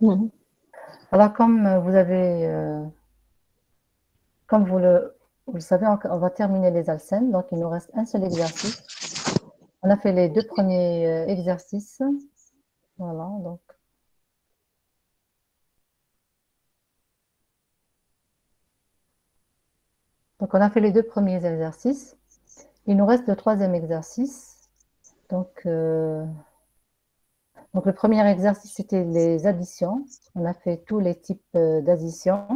Mhm. Alors, comme vous le savez, on va terminer les alcènes, donc il nous reste un seul exercice. On a fait les deux premiers exercices. Voilà, donc on a fait les deux premiers exercices. Il nous reste le troisième exercice. Donc le premier exercice, c'était les additions. On a fait tous les types d'additions.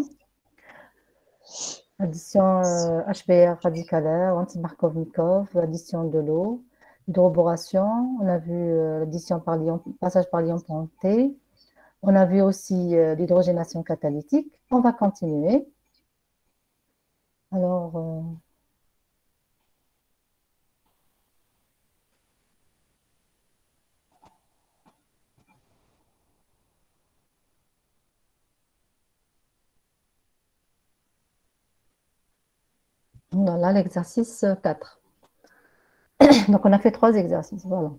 Addition HBr radicalaire, anti-Markovnikov, addition de l'eau, hydroboration. On a vu l'addition par passage par l'ion ponté. On a vu aussi l'hydrogénation catalytique. On va continuer. Alors, voilà l'exercice 4. Donc, on a fait 3 exercices. Voilà.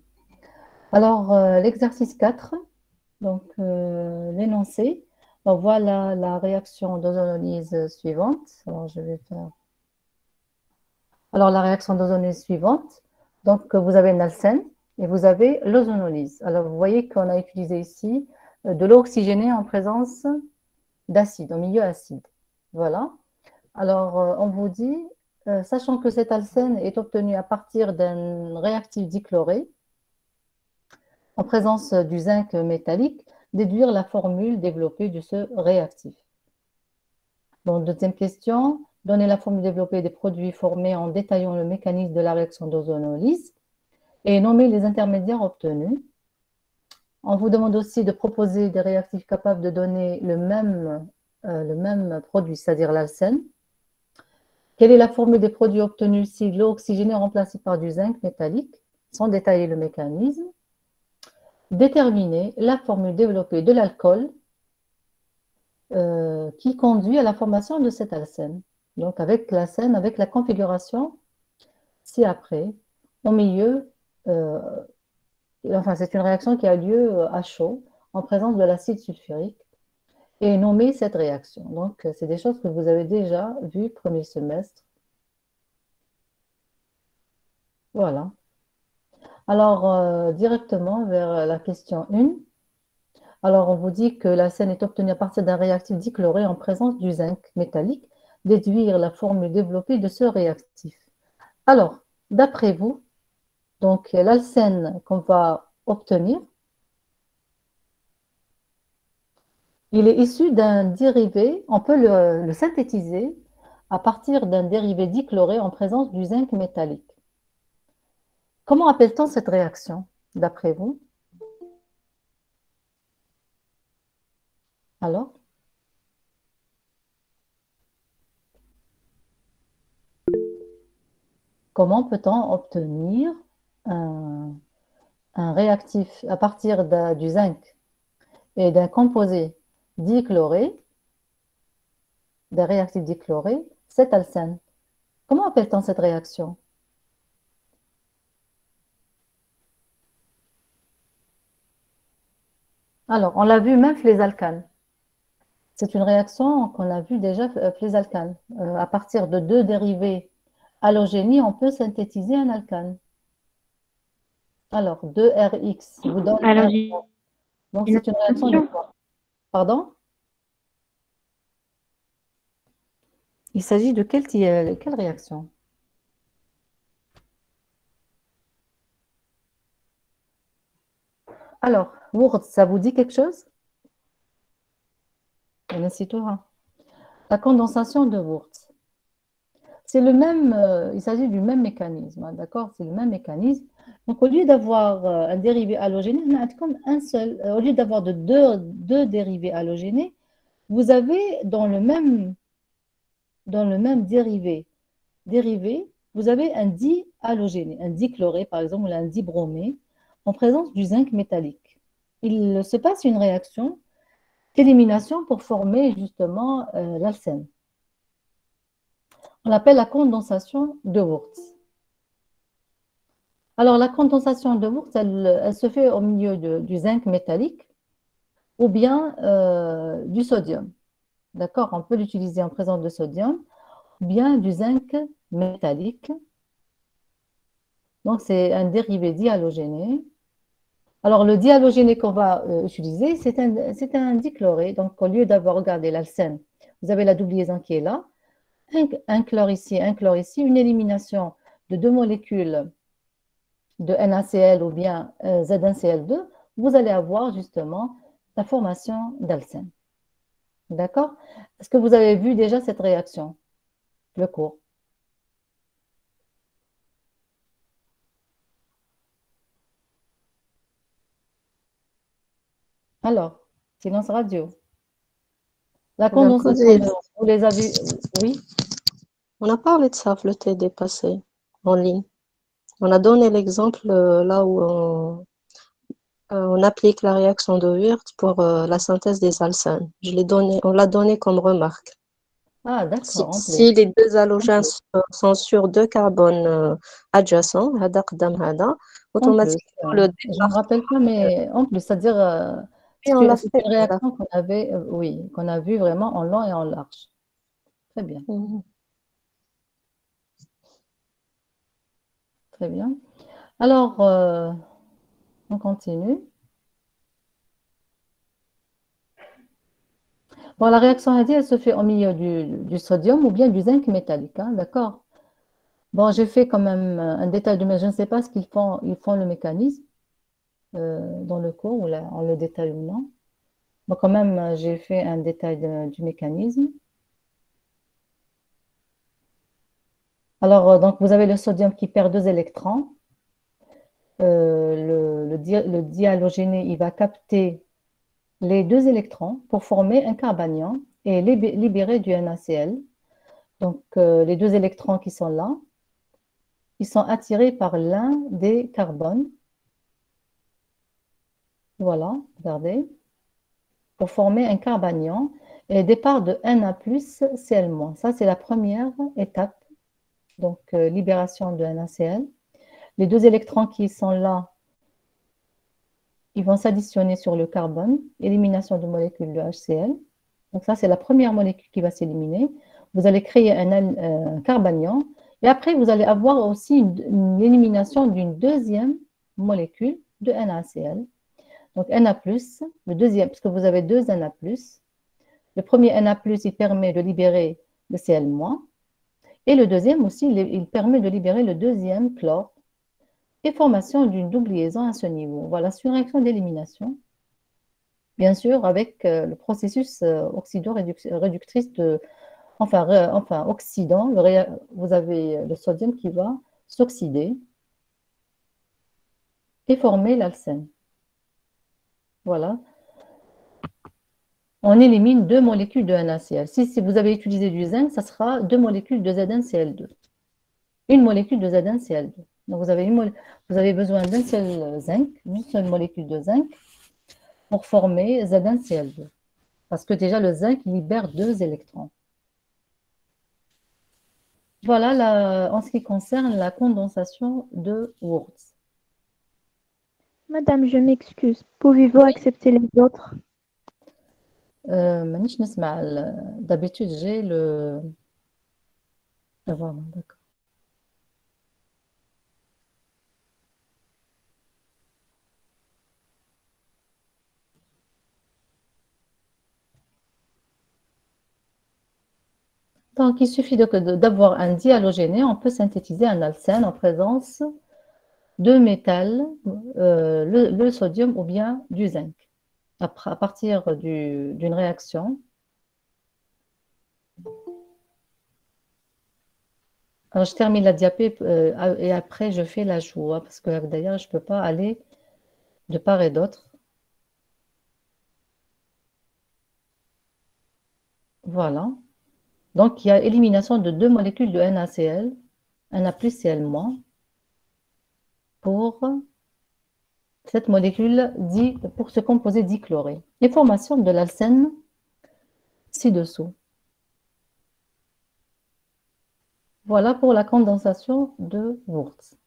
Alors, l'exercice 4, donc l'énoncé. Donc, voilà la réaction d'ozonolyse suivante. Alors, je vais faire. Alors, la réaction d'ozonolyse suivante. Donc, vous avez une alcène et vous avez l'ozonolyse. Alors, vous voyez qu'on a utilisé ici de l'eau oxygénée en présence d'acide, en milieu acide. Voilà. Alors, on vous dit, sachant que cette alcène est obtenue à partir d'un réactif dichloré, en présence du zinc métallique, déduire la formule développée de ce réactif. Donc, deuxième question, donner la formule développée des produits formés en détaillant le mécanisme de la réaction d'ozonolyse et nommer les intermédiaires obtenus. On vous demande aussi de proposer des réactifs capables de donner le même produit, c'est-à-dire l'alcène. Quelle est la formule des produits obtenus si l'eau oxygénée est remplacée par du zinc métallique, sans détailler le mécanisme? Déterminer la formule développée de l'alcool qui conduit à la formation de cette alcène. Donc avec l'alcène, avec la configuration ci-après, au milieu, enfin c'est une réaction qui a lieu à chaud, en présence de l'acide sulfurique, et nommer cette réaction. Donc c'est des choses que vous avez déjà vues premier semestre. Voilà. Alors, directement vers la question 1. Alors, on vous dit que la scène est obtenue à partir d'un réactif dichloré en présence du zinc métallique. Déduire la formule développée de ce réactif. Alors, d'après vous, donc l'alcène qu'on va obtenir, il est issu d'un dérivé, on peut le synthétiser à partir d'un dérivé dichloré en présence du zinc métallique. Comment appelle-t-on cette réaction, d'après vous? Alors? Comment peut-on obtenir un, un réactif à partir du zinc et d'un composé dichloré, d'un réactif dichloré, cet alcène? Comment appelle-t-on cette réaction? Alors, on l'a vu même chez les alcanes. C'est une réaction qu'on a vue déjà chez les alcanes. À partir de deux dérivés halogénies, on peut synthétiser un alcane. Alors, 2RX vous donne Alors, un. j'ai Donc, une c'est une réaction de question. quoi? Pardon? Il s'agit de quelle réaction? Alors, Wurtz, ça vous dit quelque chose? On citera. La condensation de Wurtz. C'est le même, il s'agit du même mécanisme, hein, d'accord? C'est le même mécanisme. Donc, au lieu d'avoir un dérivé halogéné, on a comme un seul. Au lieu d'avoir de deux dérivés halogénés, vous avez dans le même dérivé, vous avez un dihalogéné, un dichloré par exemple, ou un dibromé, en présence du zinc métallique. Il se passe une réaction d'élimination pour former justement l'alcène. On l'appelle la condensation de Wurtz. Alors, la condensation de Wurtz, elle se fait au milieu du zinc métallique. ou bien du sodium. D'accord? On peut l'utiliser en présence de sodium, ou bien du zinc métallique. Donc, c'est un dérivé dihalogéné. Alors, le dihalogéné qu'on va utiliser, c'est un dichloré. Donc, au lieu d'avoir regardé l'alcène, vous avez la double liaison qui est là. Un chlore ici, un chlore ici, une élimination de deux molécules de NaCl ou bien ZnCl2, vous allez avoir justement la formation d'alcène. D'accord? Est-ce que vous avez vu déjà cette réaction, le cours? Alors, silence radio. La Eh bien, condensation posez- de... Vous les avez... Oui? On a parlé de ça, le thé dépassé en ligne. On a donné l'exemple là où on applique la réaction de Wirth pour la synthèse des alcènes. On l'a donné comme remarque. Ah, Si, d'accord, en si plus. les deux En halogènes plus. sont sur deux carbones adjacents, هذا قدام هذا, En plus. automatiquement le Je ne me départ, rappelle pas, mais en plus, c'est-à-dire, oui, on l'a c'est fait. une réaction qu'on avait, oui, qu'on a vue vraiment en long et en large. Très bien, Mhm. très bien. Alors, on continue. Bon, la réaction radie, elle se fait au milieu du sodium ou bien du zinc métallique, hein, d'accord? Bon, j'ai fait quand même un détail mais je ne sais pas ce ils font le mécanisme dans le cours, ou là, on le détaille ou non. Bon, quand même, j'ai fait un détail du mécanisme. Alors, donc, vous avez le sodium qui perd deux électrons. Le dihalogéné, il va capter les deux électrons pour former un carbanion et libérer du NaCl. Donc, les deux électrons qui sont là, ils sont attirés par l'un des carbones. Voilà, regardez, pour former un carbanion et départ de Na+, Cl-. Ça, c'est la première étape, donc libération de NaCl. Les deux électrons qui sont là, ils vont s'additionner sur le carbone, élimination de molécules de HCl. Donc ça, c'est la première molécule qui va s'éliminer. Vous allez créer un carbanion et après, vous allez avoir aussi une élimination d'une deuxième molécule de NaCl. Donc Na+, le deuxième, parce que vous avez deux Na+. Le premier Na+, il permet de libérer le Cl-, et le deuxième aussi, il permet de libérer le deuxième chlore et formation d'une double liaison à ce niveau. Voilà, sur une réaction d'élimination. Bien sûr, avec le processus oxydo-réductrice de, enfin oxydant, vous avez le sodium qui va s'oxyder et former l'alcène. Voilà. On élimine deux molécules de NaCl. Si vous avez utilisé du zinc, ça sera deux molécules de ZnCl2. Une molécule de ZnCl2. Donc vous avez besoin d'un seul zinc, d'une seule molécule de zinc pour former ZnCl2. Parce que déjà le zinc libère deux électrons. Voilà en ce qui concerne la condensation de Wurtz. Madame, je m'excuse. Pouvez-vous Oui. accepter les autres? مانيش نسمع d'habitude j'ai le voilà, d'accord. Donc il suffit d'avoir un dihalogéné, on peut synthétiser un alcène en présence de métal, le sodium ou bien du zinc. Après, à partir d'une réaction. Alors, je termine la diapo et après je fais l'ajout, hein, parce que d'ailleurs je ne peux pas aller de part et d'autre. Voilà. Donc il y a élimination de deux molécules de NaCl, Na+, Cl-, pour cette molécule dit pour ce composé dichloré. Les formations de l'alcène ci-dessous. Voilà pour la condensation de Wurtz.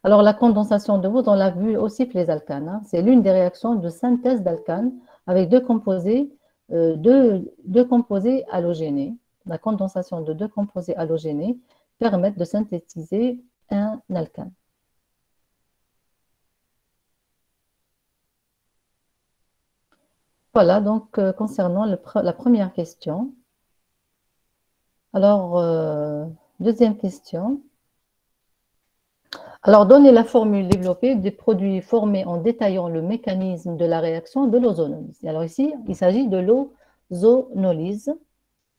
Alors la condensation de Wurtz, on l'a vu aussi pour les alcanes, hein. C'est l'une des réactions de synthèse d'alcanes avec deux composés halogénés. La condensation de deux composés halogénés permet de synthétiser un alkane. Voilà, donc concernant la première question. Alors, deuxième question. Alors, donnez la formule développée des produits formés en détaillant le mécanisme de la réaction de l'ozonolyse. Alors ici, il s'agit de l'ozonolyse.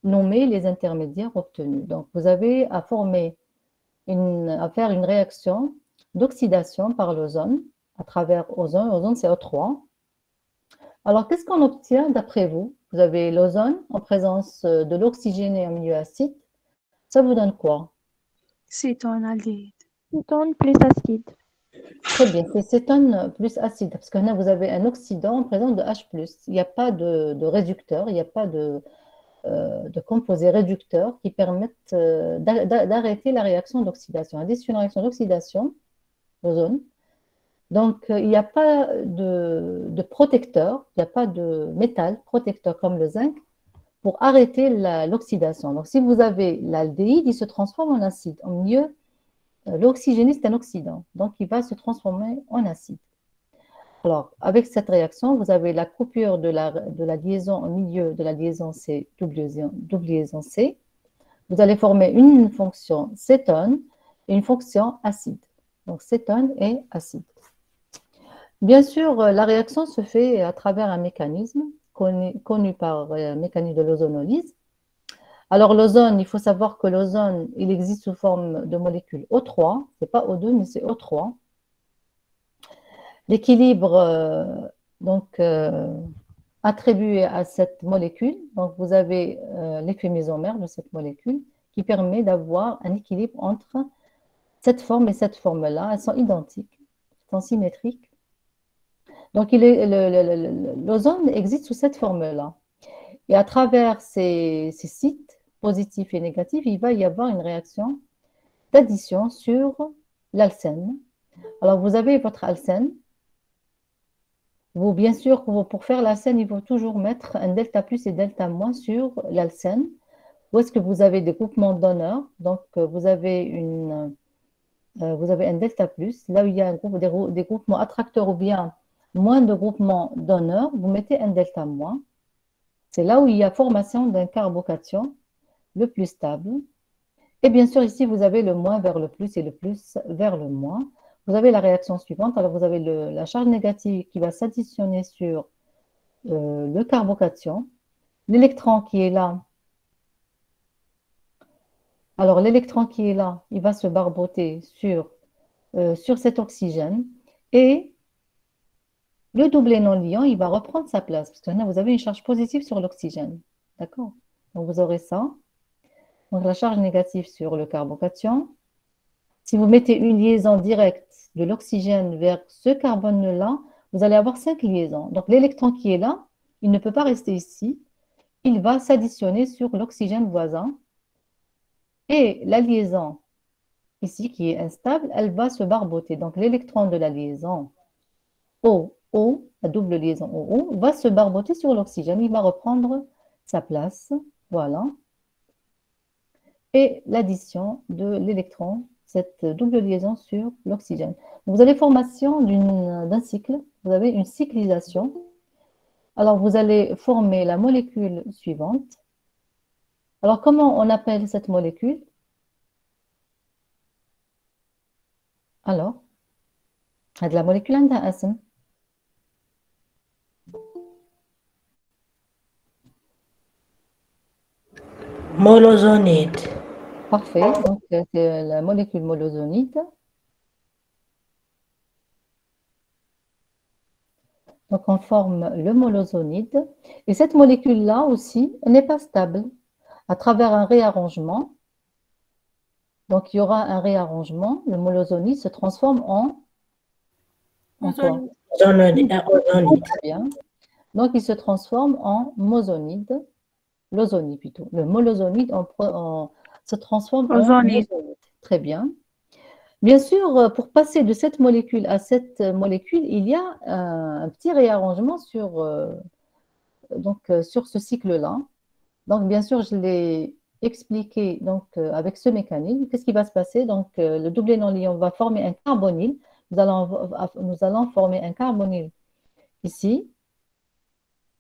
Nommer les intermédiaires obtenus. Donc, vous avez à faire une réaction d'oxydation par l'ozone à travers ozone. Ozone, c'est O3. Alors, qu'est-ce qu'on obtient d'après vous? Vous avez l'ozone en présence de l'oxygène en milieu acide. Ça vous donne quoi? Cétonaldéhyde. Cétone plus acide. Très bien, c'est cétone plus acide, parce que là, vous avez un oxydant en présence de H+. Il n'y a pas de réducteur, il n'y a pas de composés réducteurs qui permettent d'arrêter la réaction d'oxydation. Addition une réaction d'oxydation, ozone. Donc, il n'y a pas de protecteur, il n'y a pas de métal protecteur comme le zinc pour arrêter l'oxydation. Donc, si vous avez l'aldéhyde, il se transforme en acide. En milieu, l'oxygène, c'est un oxydant, donc il va se transformer en acide. Alors, avec cette réaction, vous avez la coupure de la liaison au milieu de la liaison C, double liaison C. Vous allez former une fonction cétone et une fonction acide. Donc, cétone et acide. Bien sûr, la réaction se fait à travers un mécanisme connu par mécanisme de l'ozonolyse. Alors, l'ozone, il faut savoir que l'ozone, il existe sous forme de molécule O3. Ce n'est pas O2, mais c'est O3. L'équilibre attribué à cette molécule, donc vous avez l'effet mésomère de cette molécule qui permet d'avoir un équilibre entre cette forme et cette forme-là. Elles sont identiques, elles sont symétriques. Donc l'ozone existe sous cette forme-là. Et à travers ces sites positifs et négatifs, il va y avoir une réaction d'addition sur l'alcène. Alors vous avez votre alcène. Bien sûr, pour faire l'alcène, il faut toujours mettre un delta plus et delta moins sur l'alcène. Où est-ce que vous avez des groupements donneurs? Donc, vous avez un delta plus. Là où il y a des groupements attracteurs ou bien moins de groupements donneurs, vous mettez un delta moins. C'est là où il y a formation d'un carbocation le plus stable. Et bien sûr, ici, vous avez le moins vers le plus et le plus vers le moins. Vous avez la réaction suivante. Alors, vous avez la charge négative qui va s'additionner sur le carbocation. L'électron qui est là, alors l'électron qui est là, il va se barboter sur cet oxygène. Et le doublet non liant, il va reprendre sa place. Parce que là, vous avez une charge positive sur l'oxygène. D'accord? Donc, vous aurez ça. Donc, la charge négative sur le carbocation. Si vous mettez une liaison directe de l'oxygène vers ce carbone-là, vous allez avoir 5 liaisons. Donc, l'électron qui est là, il ne peut pas rester ici. Il va s'additionner sur l'oxygène voisin. Et la liaison ici, qui est instable, elle va se barboter. Donc, l'électron de la liaison OO, la double liaison OO, va se barboter sur l'oxygène. Il va reprendre sa place. Voilà. Et l'addition de l'électron, cette double liaison sur l'oxygène. Vous avez formation d'un cycle, vous avez une cyclisation. Alors, vous allez former la molécule suivante. Alors, comment on appelle cette molécule? Alors, de la molécule عندها اسم. Molozonide. Parfait, donc c'est la molécule molozonide. Donc, on forme le molozonide. Et cette molécule-là aussi n'est pas stable. À travers un réarrangement, donc il y aura un réarrangement, le molozonide se transforme en quoi? Ozonide. Très bien. Donc, il se transforme en mosonide, l'ozonide plutôt. Le molozonide se transforme en Ozonide. mosonide. Très bien. Bien sûr, pour passer de cette molécule à cette molécule, il y a un petit réarrangement sur sur ce cycle-là. Donc, bien sûr, je l'ai expliqué avec ce mécanisme. Qu'est-ce qui va se passer? Donc, le doublé non-liant va former un carbonyle. Nous allons former un carbonyle ici.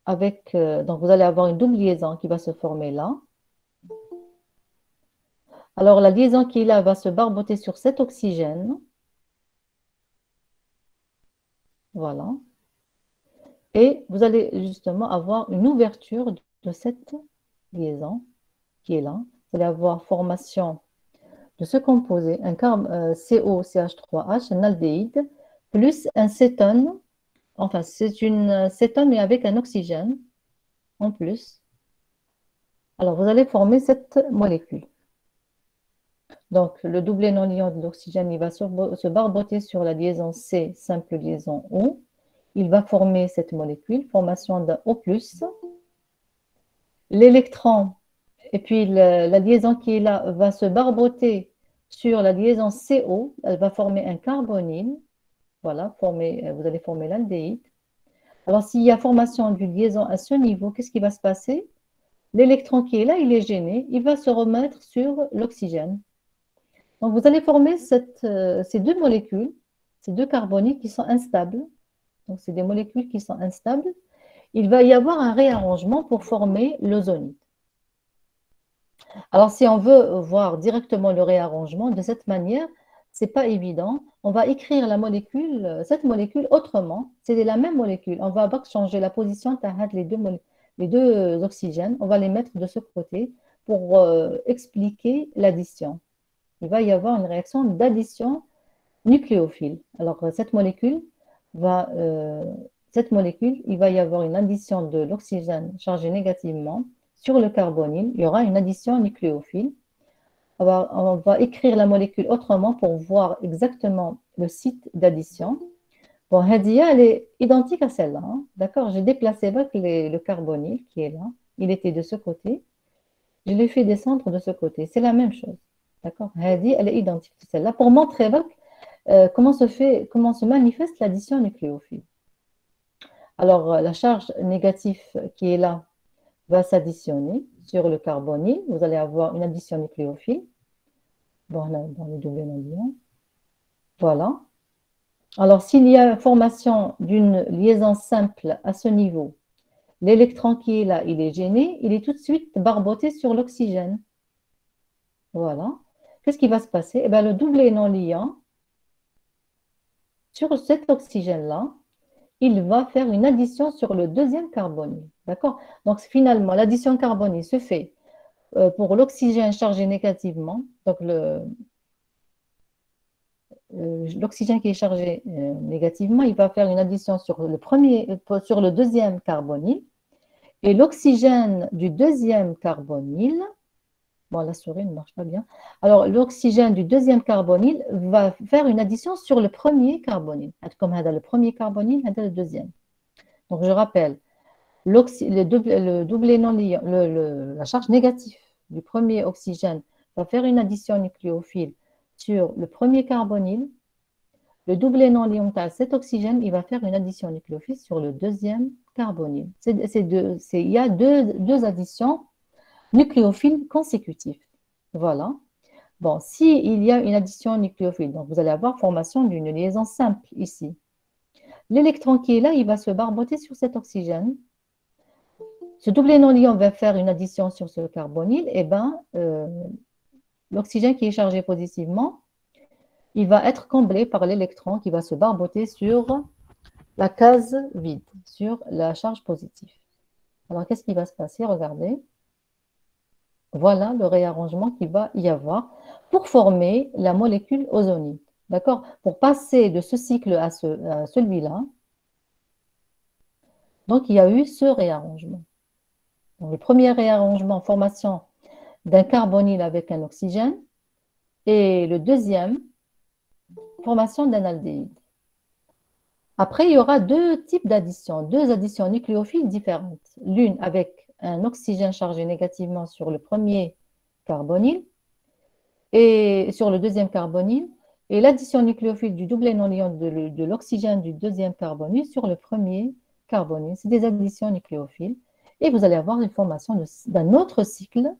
Donc, vous allez avoir une double liaison qui va se former là. Alors, la liaison qui est là va se barboter sur cet oxygène. Voilà. Et vous allez justement avoir une ouverture de cette liaison qui est là. Vous allez avoir formation de ce composé, un COCH3H, un aldéhyde, plus un cétone. Enfin, c'est une cétone, mais avec un oxygène en plus. Alors, vous allez former cette molécule. Donc, le doublé non-liant de l'oxygène, il va se barboter sur la liaison C, simple liaison O. Il va former cette molécule, formation d'un O+. L'électron, et puis la liaison qui est là, va se barboter sur la liaison CO. Elle va former un carbonyle. Voilà, vous allez former l'aldéhyde. Alors, s'il y a formation d'une liaison à ce niveau, qu'est-ce qui va se passer? L'électron qui est là, il est gêné. Il va se remettre sur l'oxygène. Donc, vous allez former ces deux molécules, ces deux carbonyles qui sont instables. Donc, c'est des molécules qui sont instables. Il va y avoir un réarrangement pour former l'ozonite. Alors, si on veut voir directement le réarrangement de cette manière, ce n'est pas évident. On va écrire cette molécule autrement. C'est la même molécule. On va changer la position, les deux oxygènes. On va les mettre de ce côté pour expliquer l'addition. Il va y avoir une réaction d'addition nucléophile. Alors, cette molécule, il va y avoir une addition de l'oxygène chargé négativement sur le carbonyle. Il y aura une addition nucléophile. On va écrire la molécule autrement pour voir exactement le site d'addition. Bon, Hadia, elle est identique à celle-là. Hein. D'accord? J'ai déplacé le carbonyle qui est là. Il était de ce côté. Je l'ai fait descendre de ce côté. C'est la même chose. D'accord? Hadi, elle est identique à celle-là pour montrer comment se manifeste l'addition nucléophile. Alors, la charge négative qui est là va s'additionner sur le carbonyle. Vous allez avoir une addition nucléophile. Voilà, dans le double non-liant. Voilà. Alors, s'il y a formation d'une liaison simple à ce niveau, l'électron qui est là, il est gêné, il est tout de suite barboté sur l'oxygène. Voilà. Qu'est-ce qui va se passer? Eh bien, le doublé non-liant, sur cet oxygène-là, il va faire une addition sur le deuxième carbonyle. D'accord? Donc, finalement, l'addition carbonyle se fait pour l'oxygène chargé négativement. Donc, l'oxygène qui est chargé négativement, il va faire une addition sur le deuxième carbonyle. Et l'oxygène du deuxième carbonyle, bon, la souris ne marche pas bien. Alors, l'oxygène du deuxième carbonyle va faire une addition sur le premier carbonyle. Comme le premier carbonyle, le deuxième. Donc, je rappelle, le doublé non-liant, la charge négative du premier oxygène va faire une addition nucléophile sur le premier carbonyle. Le doublé non-liant, cet oxygène, il va faire une addition nucléophile sur le deuxième carbonyle. Il y a deux additions nucléophiles consécutifs. Voilà. Bon, s'il y a une addition nucléophile, donc vous allez avoir formation d'une liaison simple ici. L'électron qui est là, il va se barboter sur cet oxygène. Ce doublé non-liant va faire une addition sur ce carbonyle. Et bien, l'oxygène qui est chargé positivement, il va être comblé par l'électron qui va se barboter sur la case vide, sur la charge positive. Alors, qu'est-ce qui va se passer? Regardez. Voilà le réarrangement qu'il va y avoir pour former la molécule ozonite. D'accord? Pour passer de ce cycle à celui-là, donc il y a eu ce réarrangement. Donc, le premier réarrangement, formation d'un carbonyle avec un oxygène, et le deuxième, formation d'un aldéhyde. Après, il y aura deux types d'additions, deux additions nucléophiles différentes. L'une avec un oxygène chargé négativement sur le premier carbonyle et sur le deuxième carbonyle, et l'addition nucléophile du doublé non-liant de l'oxygène du deuxième carbonyle sur le premier carbonyle. C'est des additions nucléophiles. Et vous allez avoir une formation d'un autre cycle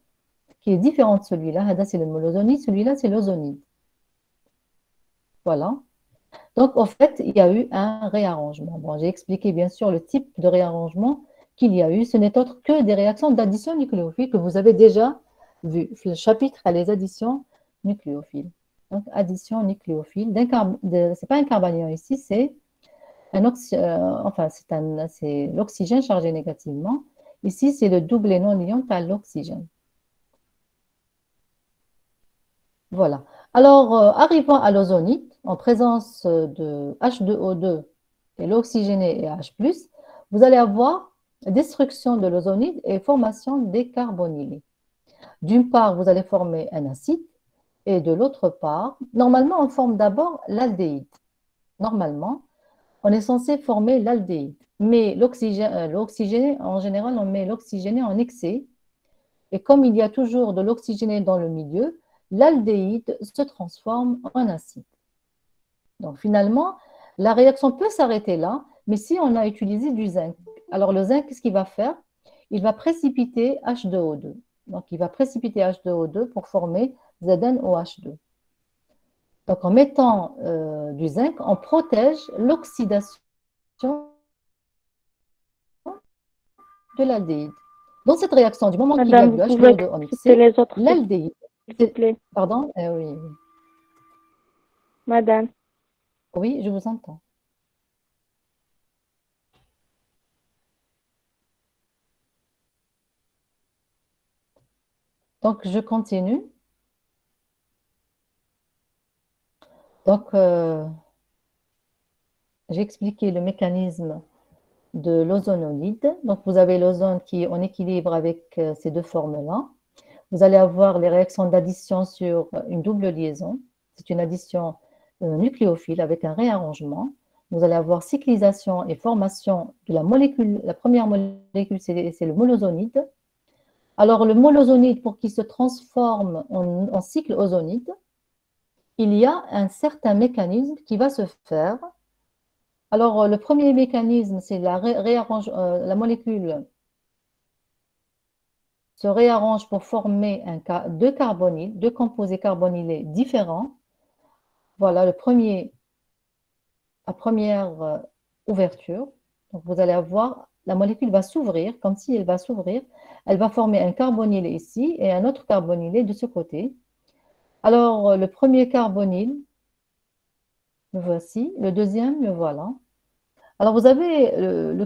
qui est différent de celui-là. Hada, c'est le molozonide, celui-là, c'est l'ozonide. Voilà. Donc, en fait, il y a eu un réarrangement. Bon, j'ai expliqué bien sûr le type de réarrangement qu'il y a eu. Ce n'est autre que des réactions d'addition nucléophile que vous avez déjà vu. Le chapitre à les additions nucléophiles. Donc, addition nucléophile. Ce n'est pas un carbanion ici, c'est c'est l'oxygène chargé négativement. Ici, c'est le doublet non liant à l'oxygène. Voilà. Alors, arrivant à l'ozonite, en présence de H2O2 et l'oxygéné et H+, vous allez avoir destruction de l'ozonite et formation des carbonylés. D'une part, vous allez former un acide et de l'autre part, normalement, on forme d'abord l'aldéhyde. Normalement, on est censé former l'aldéhyde. Mais l'oxygéné, en général, on met l'oxygéné en excès. Et comme il y a toujours de l'oxygéné dans le milieu, l'aldéhyde se transforme en acide. Donc finalement, la réaction peut s'arrêter là, mais si on a utilisé du zinc. Alors le zinc, qu'est-ce qu'il va faire? Il va précipiter H2O2. Donc il va précipiter H2O2 pour former ZnOH2. Donc en mettant du zinc, on protège l'oxydation de l'aldéhyde. Dans cette réaction, du moment qu'il y a Madame, du vous pouvez H2O2 en accepter excès, les autres, l'aldéhyde, s'il vous plaît. pardon, oui, Madame, oui, je vous entends. Donc, je continue. Donc, j'ai expliqué le mécanisme de l'ozonolide. Donc, vous avez l'ozone qui est en équilibre avec ces deux formes-là. Vous allez avoir les réactions d'addition sur une double liaison. C'est une addition nucléophile avec un réarrangement. Vous allez avoir cyclisation et formation de la molécule. La première molécule, c'est le molozonide. Alors, le molozonide, pour qu'il se transforme en cycle ozonide, il y a un certain mécanisme qui va se faire. Alors, le premier mécanisme, c'est la molécule se réarrange pour former deux carbonyles, deux composés carbonylés différents. Voilà la première ouverture. Donc, vous allez avoir, la molécule va s'ouvrir, comme si elle va s'ouvrir. Elle va former un carbonylé ici et un autre carbonylé de ce côté. Alors, le premier carbonyle, le voici. Le deuxième, le voilà. Alors, vous avez le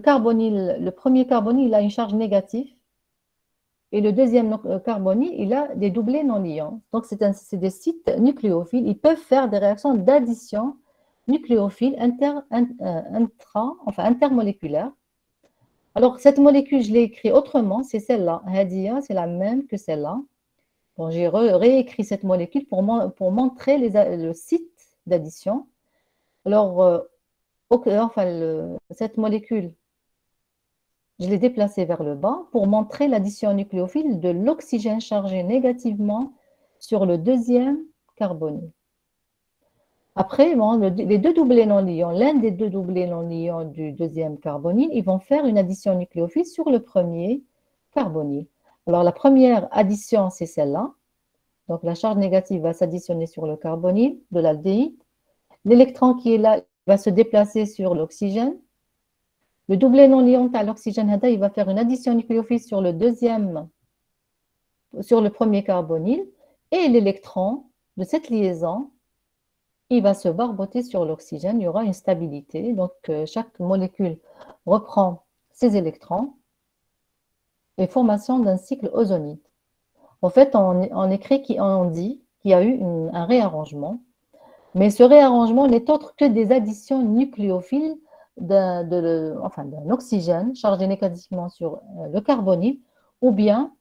premier carbonyle, il a une charge négative. Et le deuxième carbonyle, il a des doublés non liants. Donc, c'est des sites nucléophiles. Ils peuvent faire des réactions d'addition nucléophile intermoléculaire. Alors, cette molécule, je l'ai écrite autrement, c'est celle-là. Hadia, c'est la même que celle-là. Bon, j'ai réécrit cette molécule pour montrer le site d'addition. Alors, cette molécule, je l'ai déplacée vers le bas pour montrer l'addition nucléophile de l'oxygène chargé négativement sur le deuxième carbonyle. Après, bon, les deux doublés non liants, l'un des deux doublés non liants du deuxième carbonyle, ils vont faire une addition nucléophile sur le premier carbonyle. Alors, la première addition, c'est celle-là. Donc, la charge négative va s'additionner sur le carbonyle de l'aldéhyde. L'électron qui est là va se déplacer sur l'oxygène. Le doublet non liant à l'oxygène, il va faire une addition nucléophile sur le premier carbonyle. Et l'électron de cette liaison, il va se barboter sur l'oxygène. Il y aura une stabilité. Donc, chaque molécule reprend ses électrons et formation d'un cycle ozonide. En fait, on dit qu'il y a eu un réarrangement. Mais ce réarrangement n'est autre que des additions nucléophiles d'un oxygène chargé négativement sur le carbonyle, ou bien,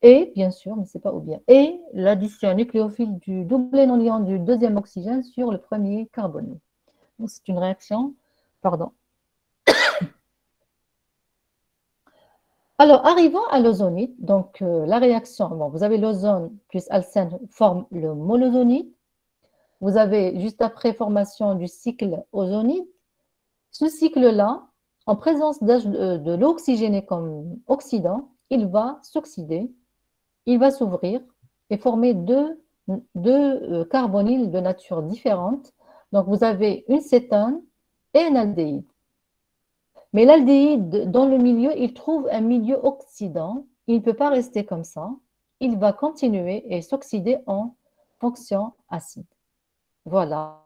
et bien sûr, mais c'est pas ou bien, et l'addition nucléophile du doublet non liant du deuxième oxygène sur le premier carbonyle. Donc c'est une réaction, pardon. Alors, arrivant à l'ozonite, donc la réaction, bon, vous avez l'ozone plus alcène forme le molozonite. Vous avez, juste après formation du cycle ozonide, ce cycle-là, En présence de l'eau oxygénée comme oxydant, il va s'oxyder, il va s'ouvrir et former deux carbonyles de nature différente. Donc, vous avez une cétone et un aldéhyde. Mais l'aldéhyde, dans le milieu, il trouve un milieu oxydant. Il ne peut pas rester comme ça. Il va continuer et s'oxyder en fonction acide. Voilà.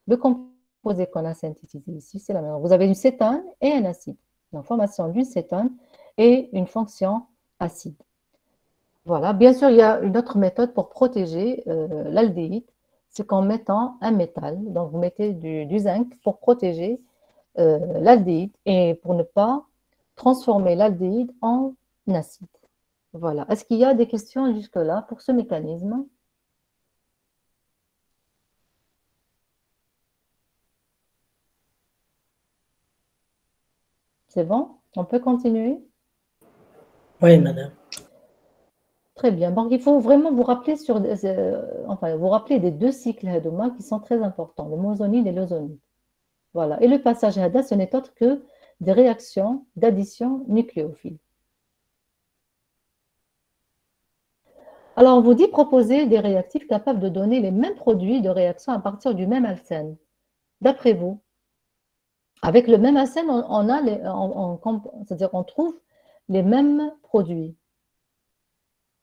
Le composé qu'on a synthétisé ici, c'est la même. Vous avez une cétone et un acide. La formation d'une cétone et une fonction acide. Voilà. Bien sûr, il y a une autre méthode pour protéger l'aldéhyde. C'est qu'en mettant un métal. Donc, vous mettez du zinc pour protéger l'aldéhyde et pour ne pas transformer l'aldéhyde en acide. Voilà. Est-ce qu'il y a des questions jusque-là pour ce mécanisme? C'est bon? On peut continuer? Oui, madame. Très bien. Donc, il faut vraiment vous rappeler vous rappeler des deux cycles Hadoma qui sont très importants, le mosonide et l'ozonide. Voilà. Et le passage Hada, ce n'est autre que des réactions d'addition nucléophile. Alors, on vous dit proposer des réactifs capables de donner les mêmes produits de réaction à partir du même alcène. D'après vous, avec le même alcène, c'est-à-dire on trouve les mêmes produits.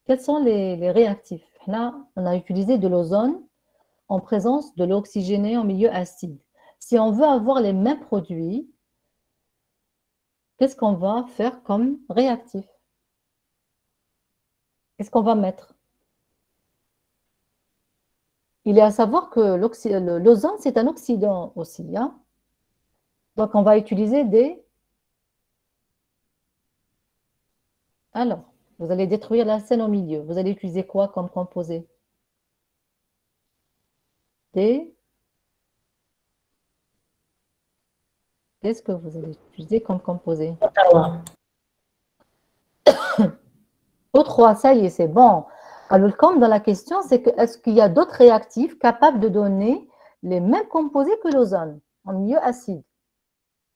Quels sont les réactifs? Là, on a utilisé de l'ozone en présence de l'eau oxygénée en milieu acide. Si on veut avoir les mêmes produits, qu'est-ce qu'on va faire comme réactif? Qu'est-ce qu'on va mettre? Il est à savoir que l'ozone, c'est un oxydant aussi. Hein? Donc, on va utiliser des... Alors, vous allez détruire la scène au milieu. Vous allez utiliser quoi comme composé? Qu'est-ce que vous allez utiliser comme composé? O3, ça y est, c'est bon. Alors, comme dans la question, c'est que est-ce qu'il y a d'autres réactifs capables de donner les mêmes composés que l'ozone en milieu acide?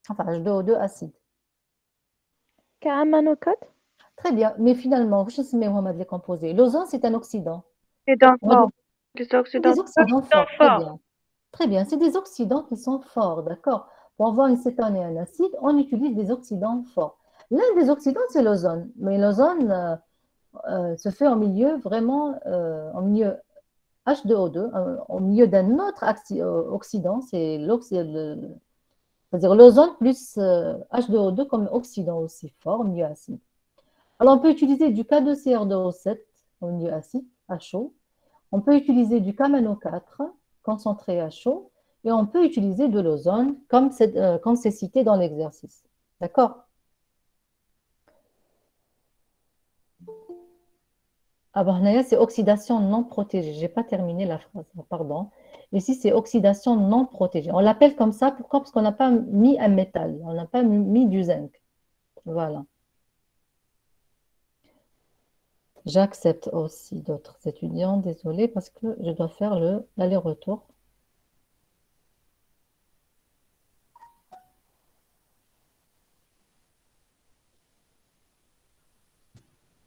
Enfin, H2O2 acide. كأمانوكات Très bien, mais finalement, je sais Mohamed les composés. L'ozone, c'est un oxydant. oxydants On va forts. dire- Des C'est oxydants des oxydants forts, très forts. bien. Très bien, c'est des oxydants qui sont forts, d'accord? Pour avoir une cétone et un acide, on utilise des oxydants forts. L'un des oxydants, c'est l'ozone, mais l'ozone se fait en milieu vraiment, en milieu H2O2, au milieu d'un autre oxydant, c'est-à-dire l'ozone plus H2O2 comme oxydant aussi fort, au milieu acide. Alors, on peut utiliser du K2CR2O7 au milieu acide, à chaud. On peut utiliser du KMNO4 concentré à chaud. Et on peut utiliser de l'ozone comme c'est cité dans l'exercice. D'accord? Ah, c'est oxydation non protégée. Je n'ai pas terminé la phrase, pardon. Ici, c'est oxydation non protégée. On l'appelle comme ça, pourquoi? Parce qu'on n'a pas mis un métal, on n'a pas mis du zinc. Voilà. J'accepte aussi d'autres étudiants, désolée, parce que je dois faire l'aller-retour.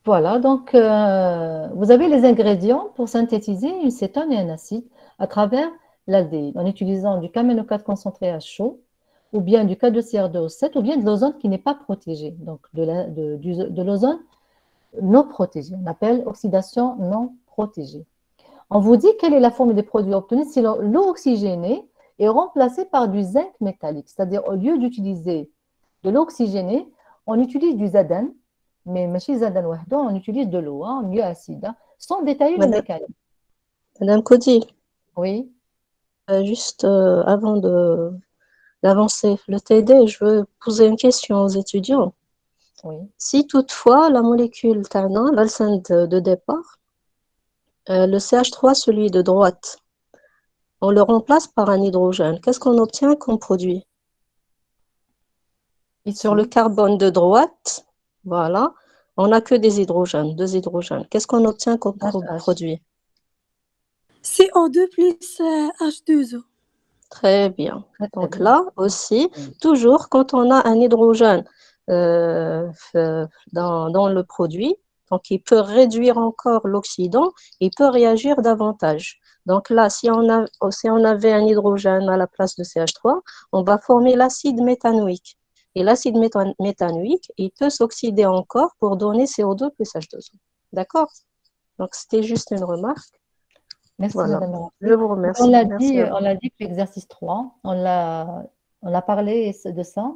Voilà, donc vous avez les ingrédients pour synthétiser une cétone et un acide à travers l'aldéhyde, en utilisant du KMNO4 concentré à chaud, ou bien du K2CR2O7, ou bien de l'ozone qui n'est pas protégé, donc de l'ozone non protégé. On appelle oxydation non protégée. On vous dit quelle est la forme des produits obtenus si l'eau oxygénée est remplacée par du zinc métallique, c'est-à-dire au lieu d'utiliser de l'eau oxygénée, on utilise du Zadan, mais ماشي Zadan وحده, on utilise de l'eau, en milieu acide, sans détailler le mécanisme. Madame Cody, Oui, juste avant d'avancer le TD, je veux poser une question aux étudiants. oui. Si toutefois la molécule Tana, l'alcène de départ, le CH3, celui de droite, on le remplace par un hydrogène, qu'est-ce qu'on obtient comme produit? Ici, Sur le carbone de droite, voilà, on n'a que des hydrogènes, deux hydrogènes. Qu'est-ce qu'on obtient comme HH. produit? CO2 plus H2O. Très bien. Très, très Donc bien. là aussi, Mm. toujours quand on a un hydrogène dans le produit, donc il peut réduire encore l'oxydant, il peut réagir davantage. Donc là, si on avait un hydrogène à la place de CH3, on va former l'acide méthanoïque. Et l'acide méthanoïque, il peut s'oxyder encore pour donner CO2 plus H2O. D'accord? Donc c'était juste une remarque. Merci, Voilà. Madame Je Rafi. vous On remercie. l'a Merci dit, à vous. on l'a dit que l'exercice 3, on a parlé de ça.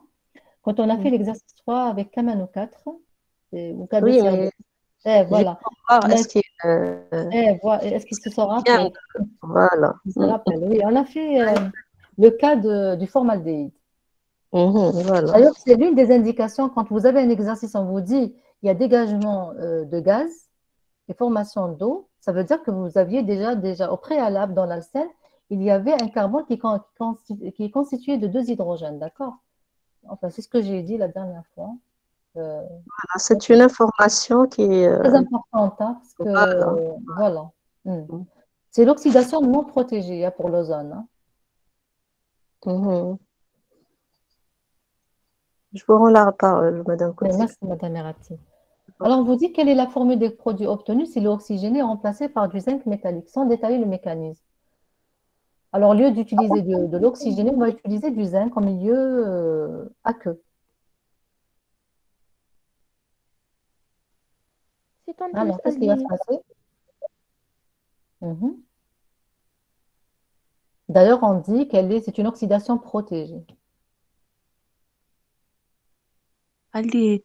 Quand on a fait l'exercice 3 avec Kamano 4, ou Oui, K2CR2, mais voilà. juste pour voir, On a- est-ce qu'il Est-ce qu'il se sont bien, rappelés? voilà. Il se rappelle, oui. On a fait le cas du formaldéhyde. Voilà. D'ailleurs, c'est l'une des indications quand vous avez un exercice, on vous dit il y a dégagement de gaz et formation d'eau, ça veut dire que vous aviez déjà au préalable dans l'alcène, il y avait un carbone qui est constitué de 2 hydrogènes, d'accord? Enfin, c'est ce que j'ai dit la dernière fois. Euh, C'est une information qui est. Très importante, hein, parce Voilà. que, voilà. Hmm. C'est l'oxydation non protégée hein, pour l'ozone. Hein. Mhm. Je vous rends la parole, Madame Coetzee. Merci, Madame Erati. Alors, on vous dit quelle est la formule des produits obtenus si l'eau oxygénée est remplacée par du zinc métallique, sans détailler le mécanisme. Alors, au lieu d'utiliser de l'oxygéné, on va utiliser du zinc en milieu aqueux. Cétone plus Alors, qu'est-ce qui va se aldéhyde. passer? Mhm. D'ailleurs, on dit c'est une oxydation protégée. Aldéhyde.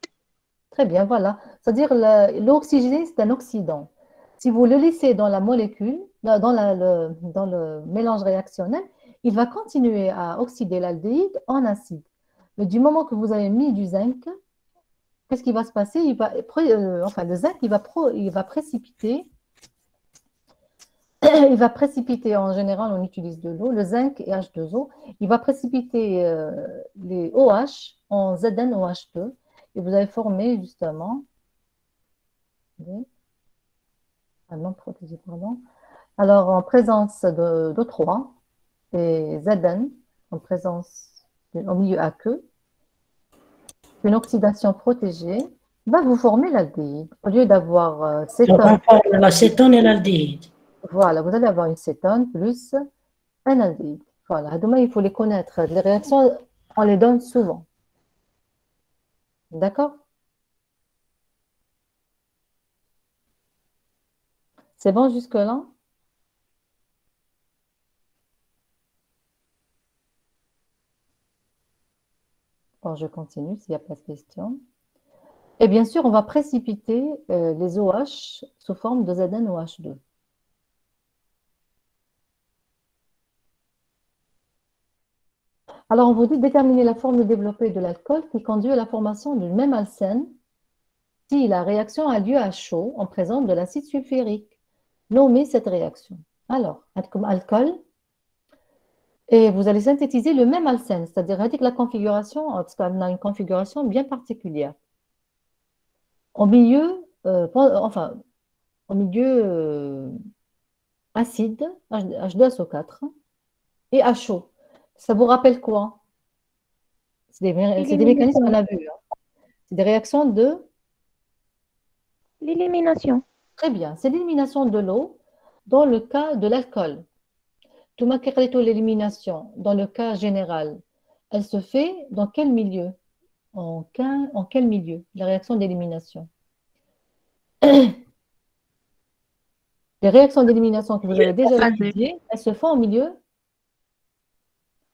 Très bien, voilà. C'est-à-dire l'eau oxygénée, c'est un oxydant. Si vous le laissez dans la molécule, dans le mélange réactionnel, il va continuer à oxyder l'aldéhyde en acide. Mais du moment que vous avez mis du zinc, qu'est-ce qui va se passer? Enfin, le zinc, il va précipiter. Il va précipiter, en général, on utilise de l'eau, le zinc et H2O. Il va précipiter les OH en ZnOH2. Et vous avez formé, justement, non protégé, pardon. Alors, en présence d'O3 et Zn, en présence au milieu aqueux, une oxydation protégée va vous former l'aldéhyde. Au lieu d'avoir Donc, cétone, on forme l'acétone et l'aldéhyde. voilà, vous allez avoir une cétone plus un aldéhyde. Voilà, demain, il faut les connaître. Les réactions, on les donne souvent. D'accord? C'est bon jusque-là? Bon, je continue s'il n'y a pas de questions. Et bien sûr, on va précipiter les OH sous forme de ZnOH2. Alors, on vous dit de déterminer la forme développée de l'alcool qui conduit à la formation du même alcène si la réaction a lieu à chaud en présence de l'acide sulfurique. Nommez cette réaction. Alors, comme alcool, et vous allez synthétiser le même alcène, c'est-à-dire avec la configuration, parce qu'on a une configuration bien particulière. En milieu, enfin, en milieu acide, H2SO4, et à chaud. Ça vous rappelle quoi? C'est des mécanismes qu'on L'élimination. a vus. Hein. C'est des réactions de... L'élimination. Très bien, c'est l'élimination de l'eau dans le cas de l'alcool. L'élimination, dans le cas général, elle se fait dans quel milieu? En quel milieu? La réaction d'élimination. Les réactions d'élimination que vous avez déjà étudiées, elles se font au milieu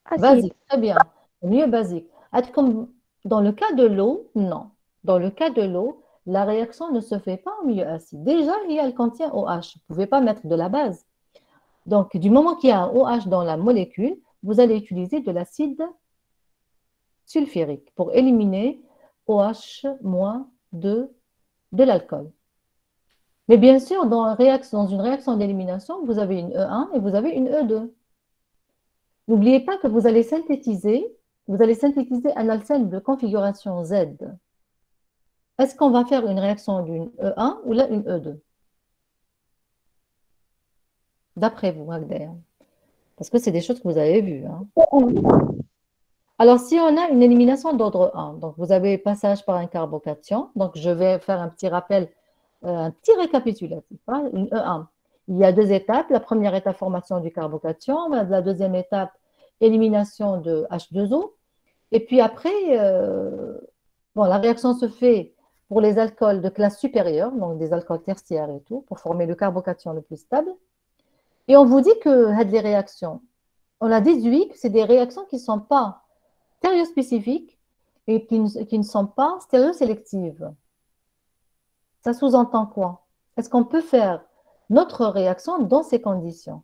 Acide. basique. Très bien, au milieu basique. Comme dans le cas de l'eau, non. Dans le cas de l'eau, la réaction ne se fait pas au milieu acide. Déjà, elle contient OH. Vous ne pouvez pas mettre de la base. Donc, du moment qu'il y a un OH dans la molécule, vous allez utiliser de l'acide sulfurique pour éliminer OH- de l'alcool. Mais bien sûr, dans une réaction d'élimination, vous avez une E1 et vous avez une E2. N'oubliez pas que vous allez synthétiser un alcène de configuration Z. Est-ce qu'on va faire une réaction d'une E1 ou là une E2? D'après vous, Magdalena. Parce que c'est des choses que vous avez vues, hein. Alors, si on a une élimination d'ordre 1, donc vous avez passage par un carbocation, donc je vais faire un petit rappel, un petit récapitulatif, hein, une E1. Il y a deux étapes. La première étape, formation du carbocation. La deuxième étape, élimination de H2O. Et puis après, bon, la réaction se fait pour les alcools de classe supérieure, donc des alcools tertiaires et tout, pour former le carbocation le plus stable. Et on vous dit que les réactions, on a déduit que c'est des réactions qui ne sont pas stéréospécifiques et qui ne sont pas stéréosélectives. Ça sous-entend quoi? Est-ce qu'on peut faire notre réaction dans ces conditions?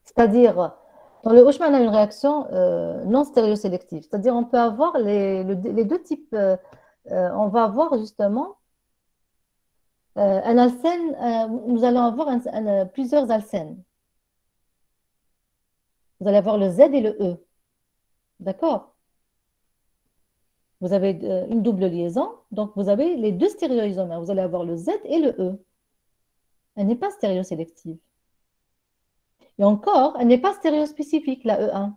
C'est-à-dire, dans le Hushman a une réaction non stéréosélective. C'est-à-dire, on peut avoir les deux types. On va avoir justement un alcène. Nous allons avoir plusieurs alcènes. Vous allez avoir le Z et le E. D'accord? Vous avez une double liaison, donc vous avez les deux stéréoisomères. Vous allez avoir le Z et le E. Elle n'est pas stéréosélective. Et encore, elle n'est pas stéréospécifique, la E1.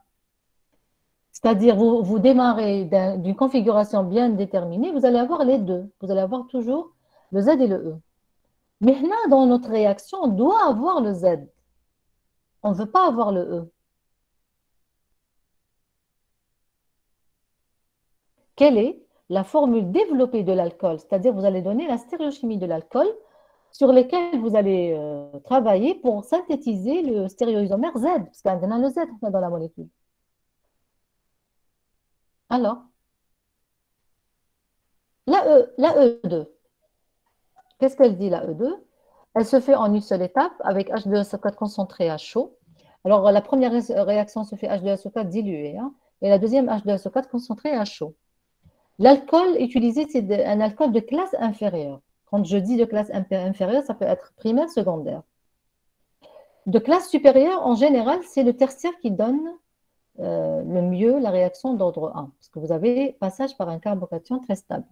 C'est-à-dire, vous démarrez d'une configuration bien déterminée, vous allez avoir les deux. Vous allez avoir toujours le Z et le E. Mais là, dans notre réaction, on doit avoir le Z. On ne veut pas avoir le E. Quelle est la formule développée de l'alcool? C'est-à-dire, vous allez donner la stéréochimie de l'alcool sur lesquels vous allez travailler pour synthétiser le stéréoisomère Z, parce qu'il y a le Z dans la molécule. Alors, la E2, qu'est-ce qu'elle dit, la E2? Elle se fait en une seule étape avec H2SO4 concentré à chaud. Alors, la première réaction se fait H2SO4 dilué, hein, et la deuxième H2SO4 concentré à chaud. L'alcool utilisé, c'est un alcool de classe inférieure. Quand je dis de classe inférieure, ça peut être primaire, secondaire. De classe supérieure, en général, c'est le tertiaire qui donne le mieux la réaction d'ordre 1, parce que vous avez passage par un carbocation très stable.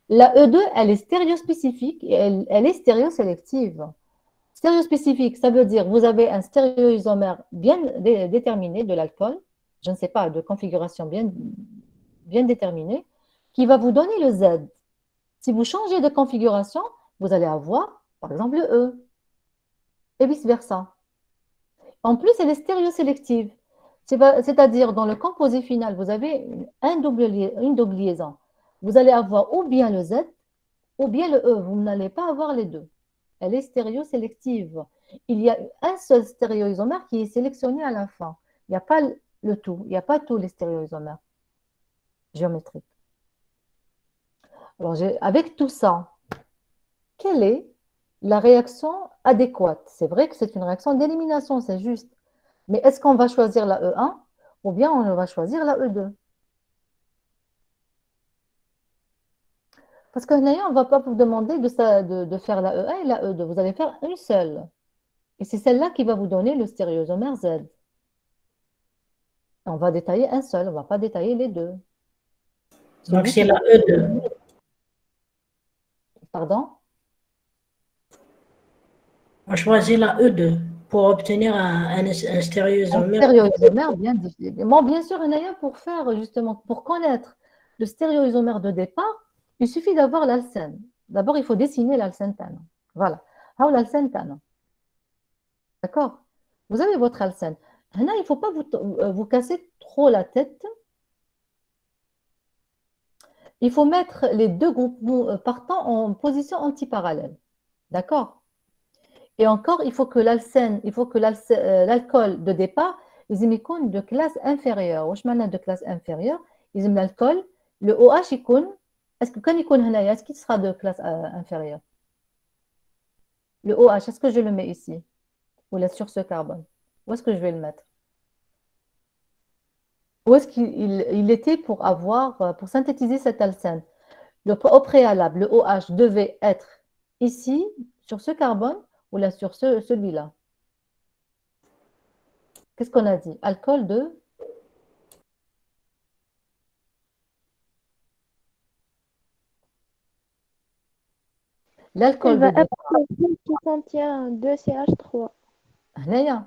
La E2, elle est stéréospécifique et elle est stéréosélective. Stéréospécifique, ça veut dire vous avez un stéréoisomère bien déterminé de l'alcool, je ne sais pas, de configuration bien déterminée, qui va vous donner le Z. Si vous changez de configuration, vous allez avoir, par exemple, le E, et vice-versa. En plus, elle est stéréosélective. C'est-à-dire, dans le composé final, vous avez une double liaison. Vous allez avoir ou bien le Z, ou bien le E. Vous n'allez pas avoir les deux. Elle est stéréosélective. Il y a un seul stéréoisomère qui est sélectionné à la fin. Il n'y a pas le tout. Il n'y a pas tous les stéréoisomères géométriques. Alors, avec tout ça, quelle est la réaction adéquate? C'est vrai que c'est une réaction d'élimination, c'est juste. Mais est-ce qu'on va choisir la E1 ou bien on va choisir la E2? Parce que on ne va pas vous demander de faire la E1 et la E2. Vous allez faire une seule. Et c'est celle-là qui va vous donner le stéréoisomère Z. On va détailler un seul, on ne va pas détailler les deux. Donc, c'est la E2. Pardon? On choisit la E2 pour obtenir un stéréoisomère. Un stéréoisomère bien défini. Bon, bien sûr, Anaya, pour faire justement, pour connaître le stéréoisomère de départ, il suffit d'avoir l'alcène. D'abord, il faut dessiner l'alcène-tane. Voilà. Alors, l'alcène-tane. D'accord? Vous avez votre alcène. Là, il ne faut pas vous casser trop la tête. Il faut mettre les deux groupes partant en position antiparallèle. D'accord? Et encore, il faut que l'alcool de départ, ils aient de classe inférieure. Wesh معنى de classe inférieure? Ils aiment l'alcool. Le OH est-ce que quand il est-ce qu'il sera de classe inférieure? Le OH, est-ce que je le mets ici? Ou là sur ce carbone? Où est-ce que je vais le mettre? Où est-ce qu'il était pour synthétiser cet alcène? Au préalable, le OH devait être ici, sur ce carbone, ou là sur celui-là. Qu'est-ce qu'on a dit? Alcool de... L'alcool de départ. qui contient 2CH3. هنايا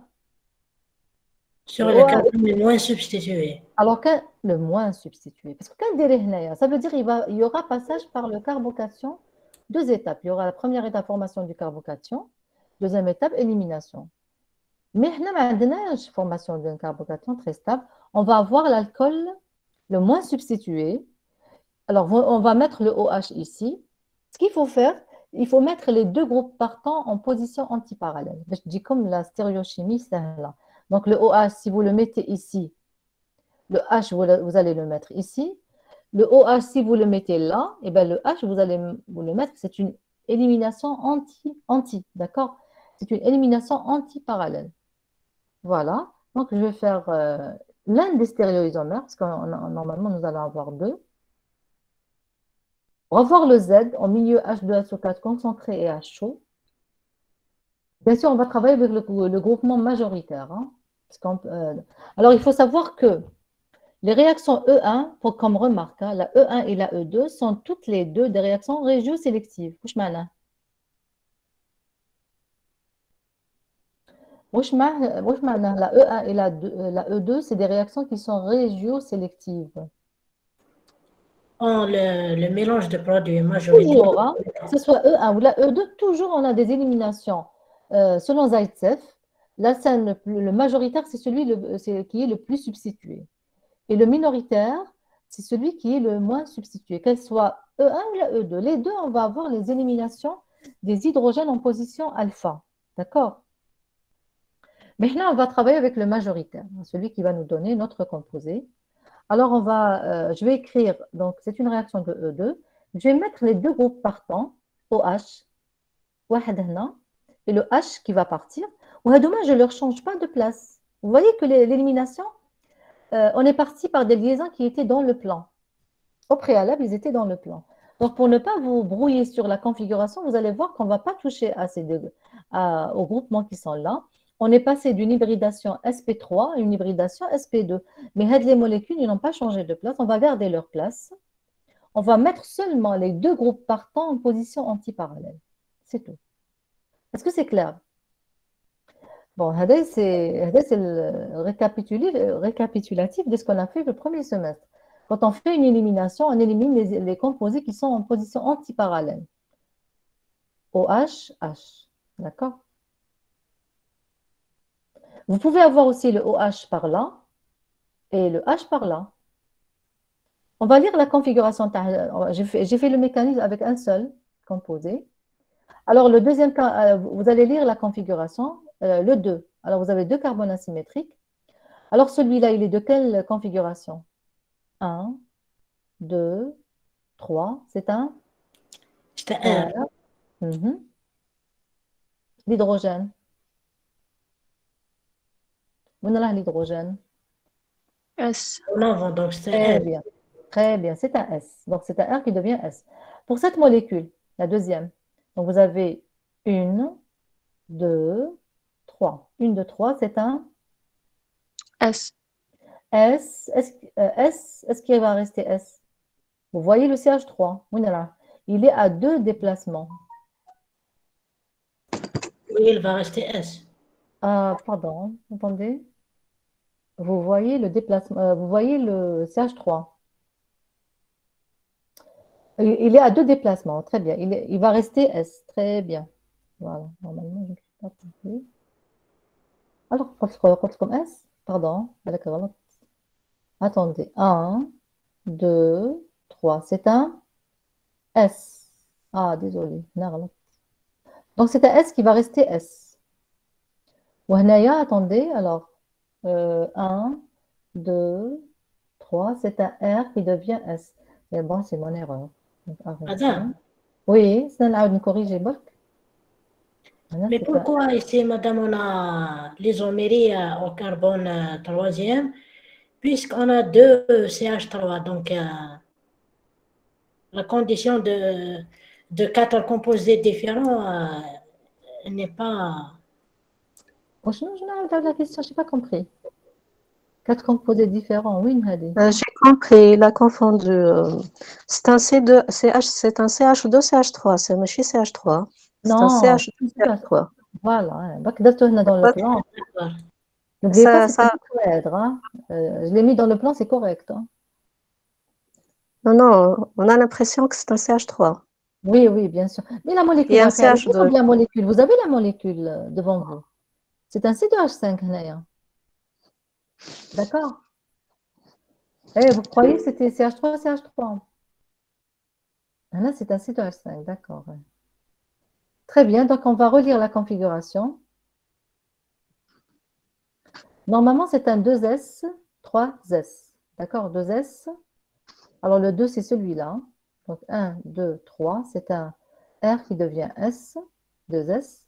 Sur le le OH. carbone est moins substitué. Alors, le moins substitué. Parce que quand on ça veut dire qu'il y aura passage par le carbocation, 2 étapes. Il y aura la première étape, formation du carbocation. Deuxième étape, élimination. Mais on n'a pas formation d'un carbocation très stable. On va avoir l'alcool le moins substitué. Alors, on va mettre le OH ici. Ce qu'il faut faire, il faut mettre les deux groupes partants en position antiparallèle. Je dis comme la stéréochimie, c'est là. Donc, le OH, si vous le mettez ici, le H, vous allez le mettre ici. Le OH, si vous le mettez là, et bien le H, vous allez vous le mettre. C'est une élimination anti, d'accord? C'est une élimination anti-parallèle. Voilà. Donc, je vais faire l'un des stéréoisomères, parce que normalement, nous allons avoir deux. On va voir le Z en milieu H2SO4 concentré et H chaud. Bien sûr, on va travailler avec le groupement majoritaire. Hein, alors, il faut savoir que les réactions E1, comme remarque, hein, la E1 et la E2 sont toutes les deux des réactions régiosélectives. Qu'est-ce que la E1 et la E2, c'est des réactions qui sont régiosélectives. Le mélange de produits majoritaires. Toujours, hein, que ce soit E1 ou la E2, toujours on a des éliminations. Selon Zaitsev, la scène, le majoritaire, c'est celui qui est le plus substitué. Et le minoritaire, c'est celui qui est le moins substitué, qu'elle soit E1 ou la E2. Les deux, on va avoir les éliminations des hydrogènes en position alpha. D'accord? Maintenant, on va travailler avec le majoritaire, celui qui va nous donner notre composé. Alors, je vais écrire, donc c'est une réaction de E2. Je vais mettre les deux groupes partants, OH, et le H qui va partir. Je ne leur change pas de place. Vous voyez que l'élimination, on est parti par des liaisons qui étaient dans le plan. Au préalable, ils étaient dans le plan. Donc, pour ne pas vous brouiller sur la configuration, vous allez voir qu'on ne va pas toucher aux groupements qui sont là. On est passé d'une hybridation sp3 à une hybridation sp2. Mais les molécules, ils n'ont pas changé de place. On va garder leur place. On va mettre seulement les deux groupes partants en position antiparallèle. C'est tout. Est-ce que c'est clair? Bon, c'est le récapitulatif de ce qu'on a fait le premier semestre. Quand on fait une élimination, on élimine les composés qui sont en position antiparallèle. OH, H. D'accord? Vous pouvez avoir aussi le OH par là et le H par là. On va lire la configuration. J'ai fait le mécanisme avec un seul composé. Alors, le deuxième cas, vous allez lire la configuration, le 2. Alors, vous avez deux carbones asymétriques. Alors, celui-là, il est de quelle configuration? 1, 2, 3. C'est un R. L'hydrogène. Où est l'hydrogène? S. Donc c'est Très R. bien. Très bien, c'est un S. Donc, c'est un R qui devient S. Pour cette molécule, la deuxième, donc vous avez 1, 2, 3. 1, 2, 3, c'est un S. S. Est-ce qu'il va rester S? Vous voyez le CH3. Il est à 2 déplacements. Oui, il va rester S. Pardon, attendez. Vous voyez le déplacement, vous voyez le CH3. Il est à 2 déplacements, très bien. Il va rester S, très bien. Voilà, normalement, je ne suis pas trompée. Alors, comme S, pardon, attendez, 1, 2, 3, c'est un S. Désolé, donc c'est un S qui va rester S. Attendez, alors, 1, 2, 3, c'est un R qui devient S. Et bon, c'est mon erreur. Madame. Oui, c'est un corriger. Mais pourquoi ici, madame, on a l'isomérie au carbone troisième, puisqu'on a 2 CH3, donc la condition de 4 composés différents n'est pas... Je la question, je n'ai pas compris. 4 composés différents, oui, j'ai compris, il a confondu. C'est un C2, c'est un CH2, CH3, c'est un CH3. C'est un Non, CH3. voilà. Donc, dans le plan. D'accord. N'oubliez pas, c'est Ça, un tétraèdre, hein. Je l'ai mis dans le plan, c'est correct, hein. non, on a l'impression que c'est un CH3. Oui, oui, bien sûr. Mais la Il molécule, y a un Raphaël, CH2. la molécule. Vous avez la molécule devant vous. C'est un C2H5, Naya. D'accord? Eh, vous croyez que c'était CH3, CH3? Ah, là, c'est un C2H5, d'accord. Ouais. Très bien, donc on va relire la configuration. Normalement, c'est un 2S, 3S. D'accord, 2S. Alors, le 2, c'est celui-là. Donc, 1, 2, 3. C'est un R qui devient S, 2S.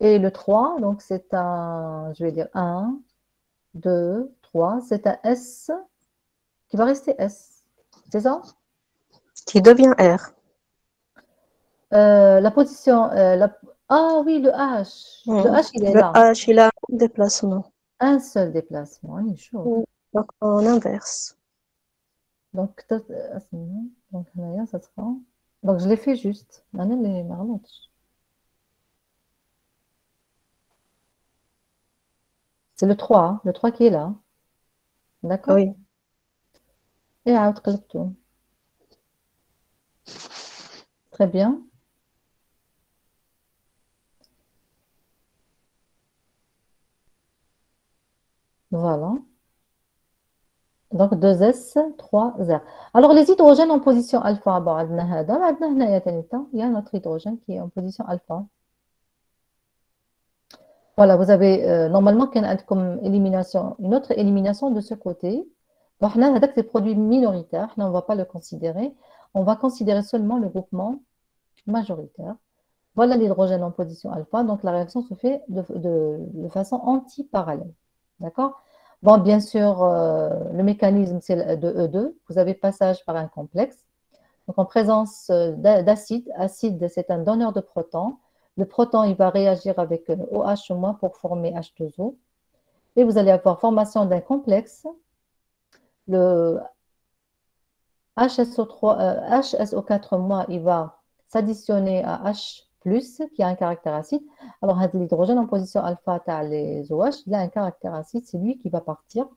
Et le 3, donc c'est un, je vais dire 1, 2, 3. C'est un S qui va rester S. C'est ça? Qui devient R. La position, ah oui, le H. Le H, il est Le là. H, il a un déplacement. Un seul déplacement. Il est chaud. Donc, en inverse. Donc, Hanaya, ça sera. Donc, je l'ai fait juste. Maintenant, les marmottes. C'est le 3, hein, le 3 qui est là. D'accord? Oui. Et out tout. Très bien. Voilà. Donc 2S, 3R. Alors les hydrogènes en position alpha, il y a notre hydrogène qui est en position alpha. Voilà, vous avez normalement comme élimination, une autre élimination de ce côté. Donc, c'est des produits minoritaires, on ne va pas le considérer. On va considérer seulement le groupement majoritaire. Voilà l'hydrogène en position alpha, donc la réaction se fait de façon antiparallèle. D'accord? Bon, bien sûr, le mécanisme, c'est de E2. Vous avez passage par un complexe. Donc, en présence d'acide, acide, c'est un donneur de protons. Le proton, il va réagir avec OH- pour former H2O. Et vous allez avoir formation d'un complexe. Le HSO4-, il va s'additionner à H+, qui a un caractère acide. Alors, l'hydrogène en position alpha, les OH, il a un caractère acide, c'est lui qui va partir.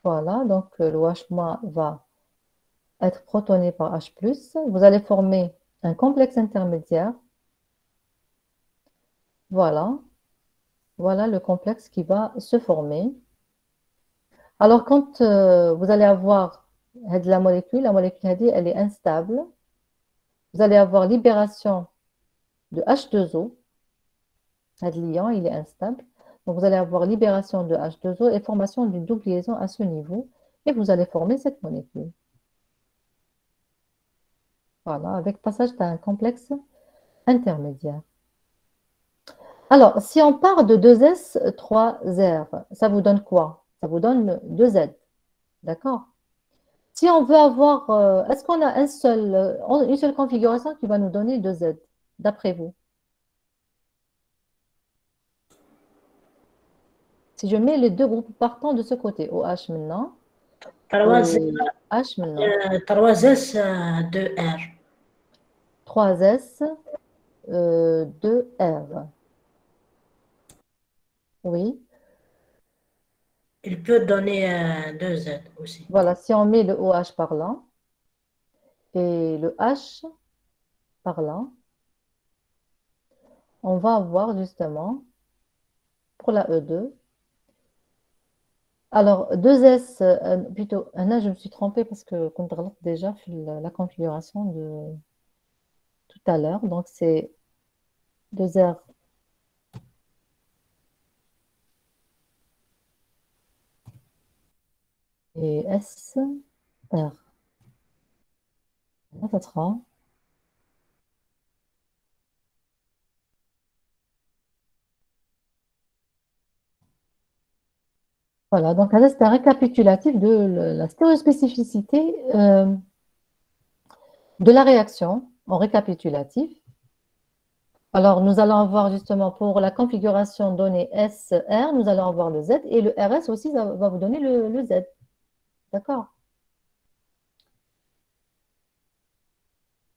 Voilà, donc le OH- va être protoné par H+. Vous allez former un complexe intermédiaire. Voilà. Voilà le complexe qui va se former. Alors, quand vous allez avoir la molécule, elle est instable. Vous allez avoir libération de H2O. Le liant, il est instable. Donc, vous allez avoir libération de H2O et formation d'une double liaison à ce niveau. Et vous allez former cette molécule. Voilà, avec passage d'un complexe intermédiaire. Alors, si on part de 2S, 3R, ça vous donne quoi? Ça vous donne 2Z. D'accord? Si on veut avoir, est-ce qu'on a une seule configuration qui va nous donner 2Z, d'après vous? Si je mets les deux groupes partants de ce côté, OH maintenant, 3S, et H maintenant, 3S, 2R. 3S, 2R. Oui, Il peut donner 2Z aussi. voilà, si on met le OH par là, et le H par là, on va avoir justement, pour la E2, alors 2S, plutôt, là je me suis trompée parce que contre déjà fait la configuration de tout à l'heure, donc c'est 2R et S, R. Là, ça sera. Voilà, donc là, c'est un récapitulatif de la stéréospécificité de la réaction en récapitulatif. Alors, nous allons avoir justement pour la configuration donnée SR, nous allons avoir le Z et le RS aussi, ça va vous donner le Z. D'accord?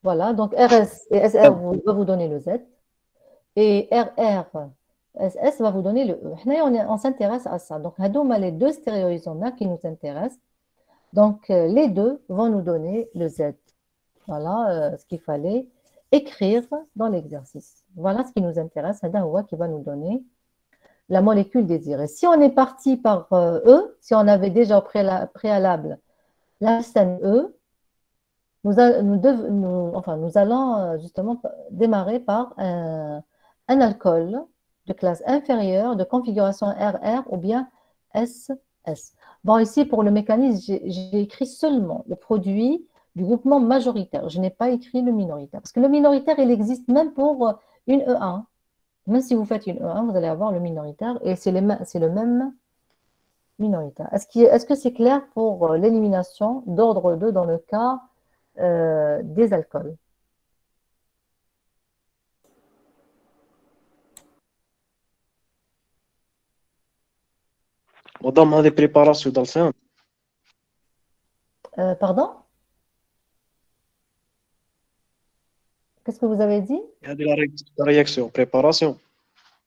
Voilà, donc RS et SR va vous donner le Z. Et RR, SS va vous donner le E. On s'intéresse à ça. Donc, les deux stéréoisomères qui nous intéressent. Donc, les deux vont nous donner le Z. Voilà ce qu'il fallait écrire dans l'exercice. Voilà ce qui nous intéresse. C'est qui va nous donner la molécule désirée. Si on est parti par E, si on avait déjà au préalable l'alcène E, nous allons justement démarrer par un alcool de classe inférieure de configuration RR ou bien SS. Bon, ici, pour le mécanisme, j'ai écrit seulement le produit du groupement majoritaire. Je n'ai pas écrit le minoritaire. Parce que le minoritaire, il existe même pour une E1. Même si vous faites une E1, vous allez avoir le minoritaire et c'est le même minoritaire. Est-ce que c'est clair pour l'élimination d'ordre 2 dans le cas des alcools? Madame, هذه préparation d'alcène. Pardon? Qu'est-ce que vous avez dit? هذه la réaction, préparation,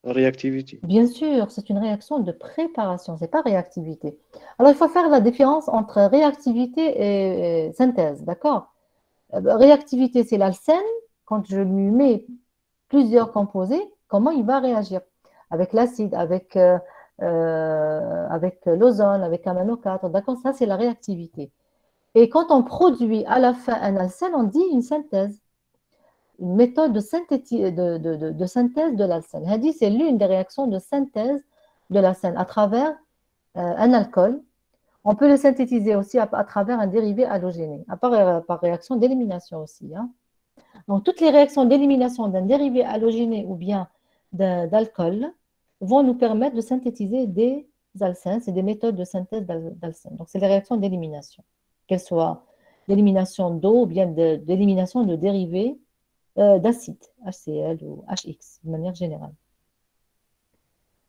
la réactivité. Bien sûr, c'est une réaction de préparation, ce n'est pas réactivité. Alors, il faut faire la différence entre réactivité et synthèse, d'accord? Réactivité, c'est l'alcène. Quand je lui mets plusieurs composés, comment il va réagir? Avec l'acide, avec l'ozone, avec amano 4, d'accord? Ça, c'est la réactivité. Et quand on produit à la fin un alcène, on dit une synthèse. Une méthode de synthèse de l'alcène. C'est l'une des réactions de synthèse de l'alcène à travers un alcool. On peut le synthétiser aussi à travers un dérivé halogéné, par réaction d'élimination aussi. Hein. Donc, toutes les réactions d'élimination d'un dérivé halogéné ou bien d'alcool vont nous permettre de synthétiser des alcènes. C'est des méthodes de synthèse d'alcène. Donc, c'est les réactions d'élimination, qu'elles soient d'élimination d'eau ou bien d'élimination de dérivés d'acide, HCl ou HX, de manière générale.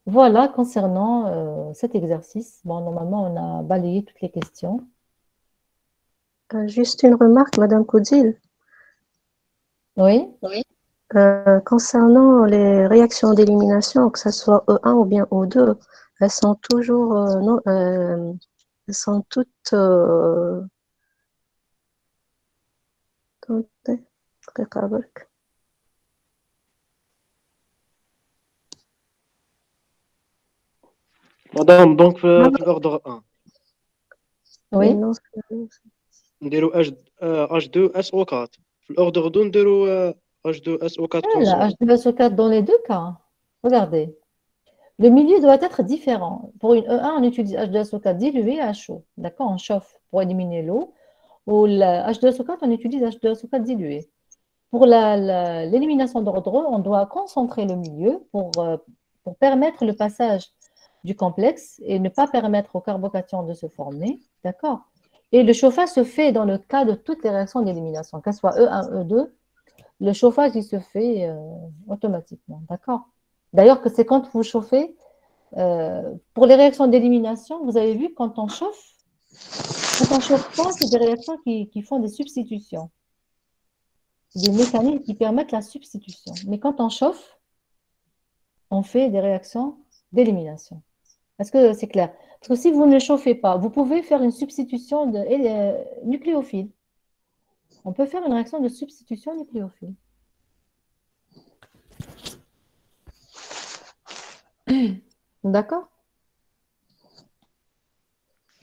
Voilà, concernant cet exercice. Bon, normalement, on a balayé toutes les questions. Juste une remarque, Madame Koudil. Oui. Concernant les réactions d'élimination, que ce soit E1 ou bien E2, elles sont toujours, elles sont toutes Madame, donc, في l'ordre 1. Oui. نديرو H2SO4. في l'ordre 2 نديرو H2SO4 La H2SO4 dans les deux cas. Regardez. Le milieu doit être différent. Pour une E1, on utilise H2SO4 dilué à chaud. D'accord? On chauffe pour éliminer l'eau. Ou la H2SO4, on utilise H2SO4 dilué. Pour l'élimination d'ordre, on doit concentrer le milieu pour permettre le passage du complexe et ne pas permettre au carbocation de se former. D'accord? Et le chauffage se fait dans le cas de toutes les réactions d'élimination, qu'elles soient E1, E2. Le chauffage, il se fait automatiquement. D'accord? D'ailleurs, que c'est quand vous chauffez, pour les réactions d'élimination, vous avez vu, quand on chauffe pas, c'est des réactions qui font des substitutions. Des mécanismes qui permettent la substitution. Mais quand on chauffe, on fait des réactions d'élimination. Est-ce que c'est clair? Parce que si vous ne chauffez pas, vous pouvez faire une substitution de nucléophile. On peut faire une réaction de substitution nucléophile. D'accord?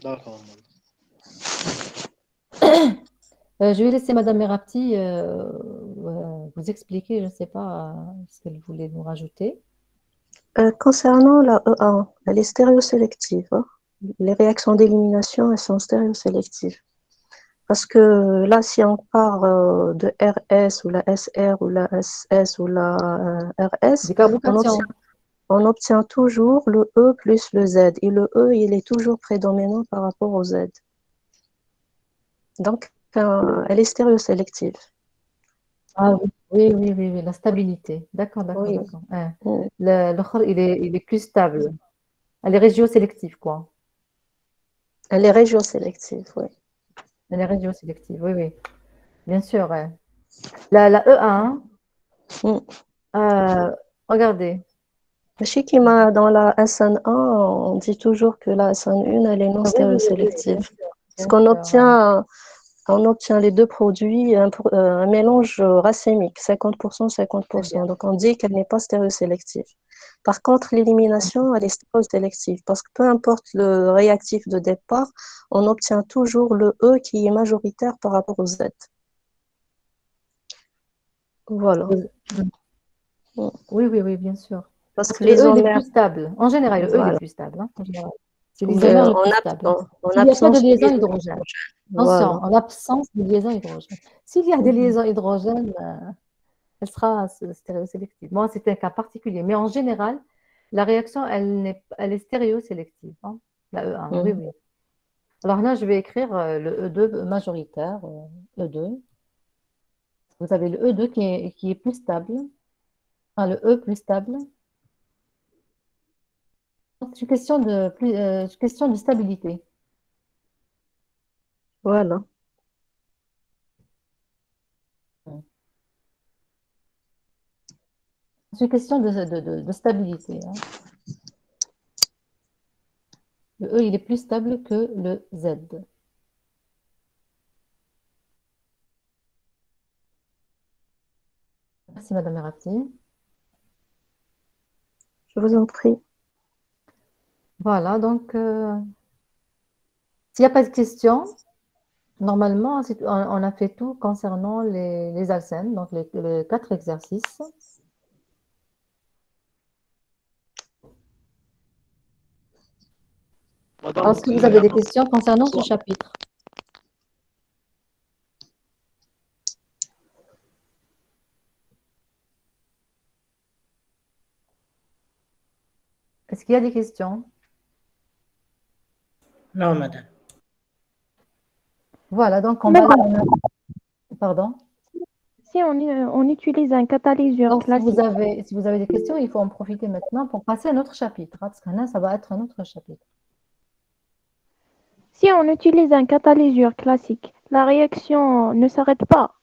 D'accord. Je vais laisser Madame Merapti vous expliquer, je ne sais pas ce qu'elle voulait nous rajouter. Concernant la E1, elle est stéréosélective. Hein. Les réactions d'élimination, elles sont stéréosélectives. Parce que là, si on part de RS ou la SR ou la SS ou la RS, on obtient toujours le E plus le Z. Et le E, il est toujours prédominant par rapport au Z. Donc, elle est stéréosélective. Ah oui, la stabilité. D'accord. Oui. Ouais. L'autre, il est plus stable. Elle est régiosélective, quoi. Elle est régiosélective, oui. Elle est régiosélective, oui. Bien sûr, ouais. La E1, Mm. regardez. Machine qui m'a dans la SN1, on dit toujours que la SN1, elle est non Oui, oui, oui, oui, stéréosélective. bien sûr, Parce bien qu'on sûr. obtient les deux produits, un mélange racémique, 50%, 50%. bien. Donc on dit qu'elle n'est pas stéréosélective. Par contre, l'élimination, elle est stéréosélective. Parce que peu importe le réactif de départ, on obtient toujours le E qui est majoritaire par rapport au Z. Voilà. Mm. Oui, oui, oui, bien sûr. Parce Parce que que le E, il est l'isomère, plus stable. En général, le E, il est voilà. plus stable. Hein, en général. C'est l'isomère le En plus stable. S'il n'y a pas de absence de liaison liaison hydrogène. Attention, voilà. en absence de liaison hydrogène. S'il y a des liaisons hydrogènes, elle sera stéréosélective. Bon, c'est un cas particulier. Mais en général, la réaction, elle est stéréosélective. Hein, la E1, oui, Mhm. oui. Alors là, je vais écrire le E2 majoritaire, E2. Vous avez le E2 qui est plus stable. Enfin, le E plus stable. C'est une question de stabilité. Voilà. C'est une question de stabilité. Hein. Le E, il est plus stable que le Z. Merci, Madame Erati. Je vous en prie. Voilà, donc, s'il n'y a pas de questions, normalement, on a fait tout concernant les alcènes, donc les 4 exercices. Madame, Est-ce que vous avez des questions concernant ce chapitre? Est-ce qu'il y a des questions? Non, madame. Voilà, donc on Madame, va... Pardon? si on utilise un catalyseur Donc, classique, si vous avez des questions, il faut en profiter maintenant pour passer à notre chapitre, hein, parce que là, ça va être un autre chapitre. si on utilise un catalyseur classique, la réaction ne s'arrête pas.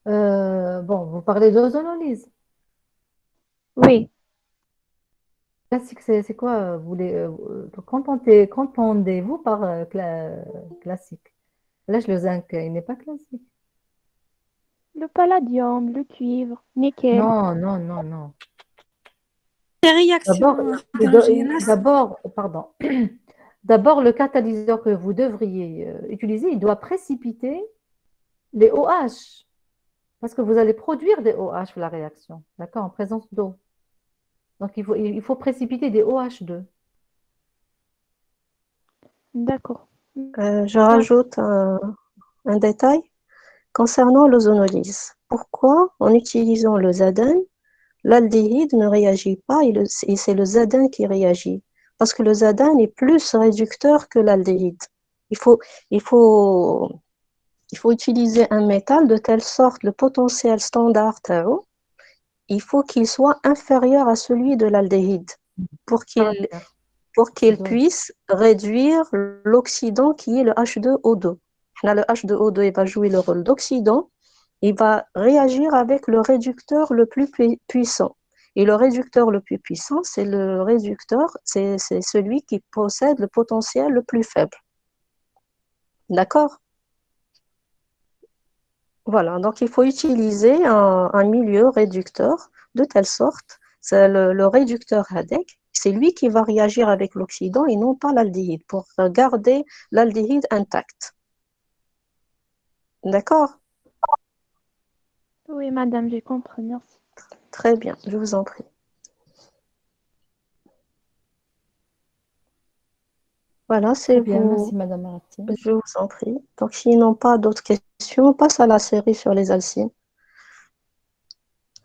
Bon, vous parlez d'ozonolyse. Oui, Classique, c'est quoi? Qu'entendez-vous par classique? Là, le zinc, il n'est pas classique. le palladium, le cuivre, nickel. Non, non, non, non. Les D'abord, réactions hétérogènes. pardon. D'abord, le catalyseur que vous devriez utiliser, il doit précipiter les OH, parce que vous allez produire des OH pour la réaction, d'accord, en présence d'eau. Donc, il faut précipiter des OH2. D'accord. Je rajoute un détail concernant l'ozonolyse. Pourquoi, en utilisant le ZN, l'aldéhyde ne réagit pas et c'est le ZN qui réagit? Parce que le ZN est plus réducteur que l'aldéhyde. Il faut, il faut, il faut utiliser un métal de telle sorte, le potentiel standard Tao, il faut qu'il soit inférieur à celui de l'aldéhyde pour qu'il Caractère. puisse réduire l'oxydant qui est le H2O2. Là, le H2O2 il va jouer le rôle d'oxydant, il va réagir avec le réducteur le plus puissant. Et le réducteur le plus puissant, c'est celui qui possède le potentiel le plus faible. D'accord? Voilà, donc il faut utiliser un milieu réducteur de telle sorte, c'est le réducteur ADEC, c'est lui qui va réagir avec l'oxydant et non pas l'aldéhyde, pour garder l'aldéhyde intacte. D'accord? Oui, madame, j'ai compris, merci. Très bien, je vous en prie. Voilà, c'est Très bien, vous. merci Madame Arati. Je vous en prie. Donc, s'ils n'ont pas d'autres questions, on passe à la série sur les alcynes.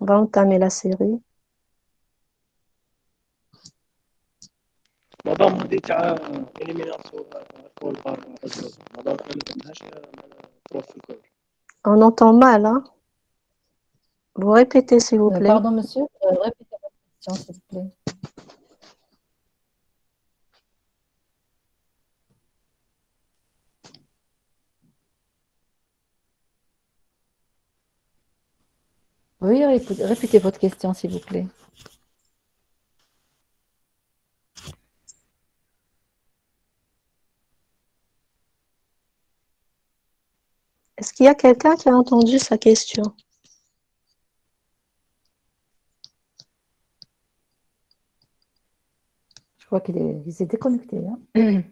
On va entamer la série. madame دي تاع إليميناسيون الكول بار أزوز مادام ما فهمتهاش تروح في الكول. On entend mal, hein? Vous répétez, s'il vous plaît. Pardon, monsieur, répétez votre question, s'il vous plaît. Oui, répétez votre question, s'il vous plaît. Est-ce qu'il y a quelqu'un qui a entendu sa question? Je crois qu'il s'est déconnecté. Hein.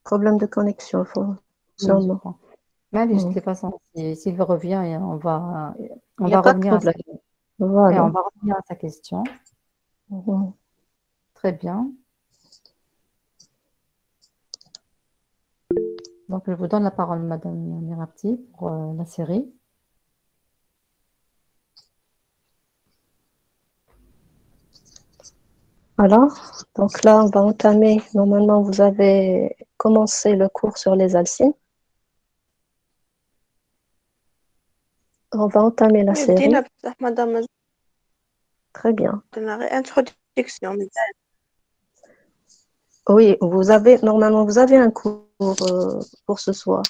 Problème de connexion, Oui, je sûrement. crois. Mais allez, de Mm. toute façon, s'il revient, on Il n'y a va pas de revenir à problème. et Voilà. on va revenir à sa question. Mhm. Très bien. Donc, je vous donne la parole, Madame Mirapti, pour la série. Alors, donc là, on va entamer. Normalement, vous avez commencé le cours sur les alcynes. On va entamer la série. بدينا بصح مدام Très bien. introduction Oui, normalement, vous avez un cours pour ce soir.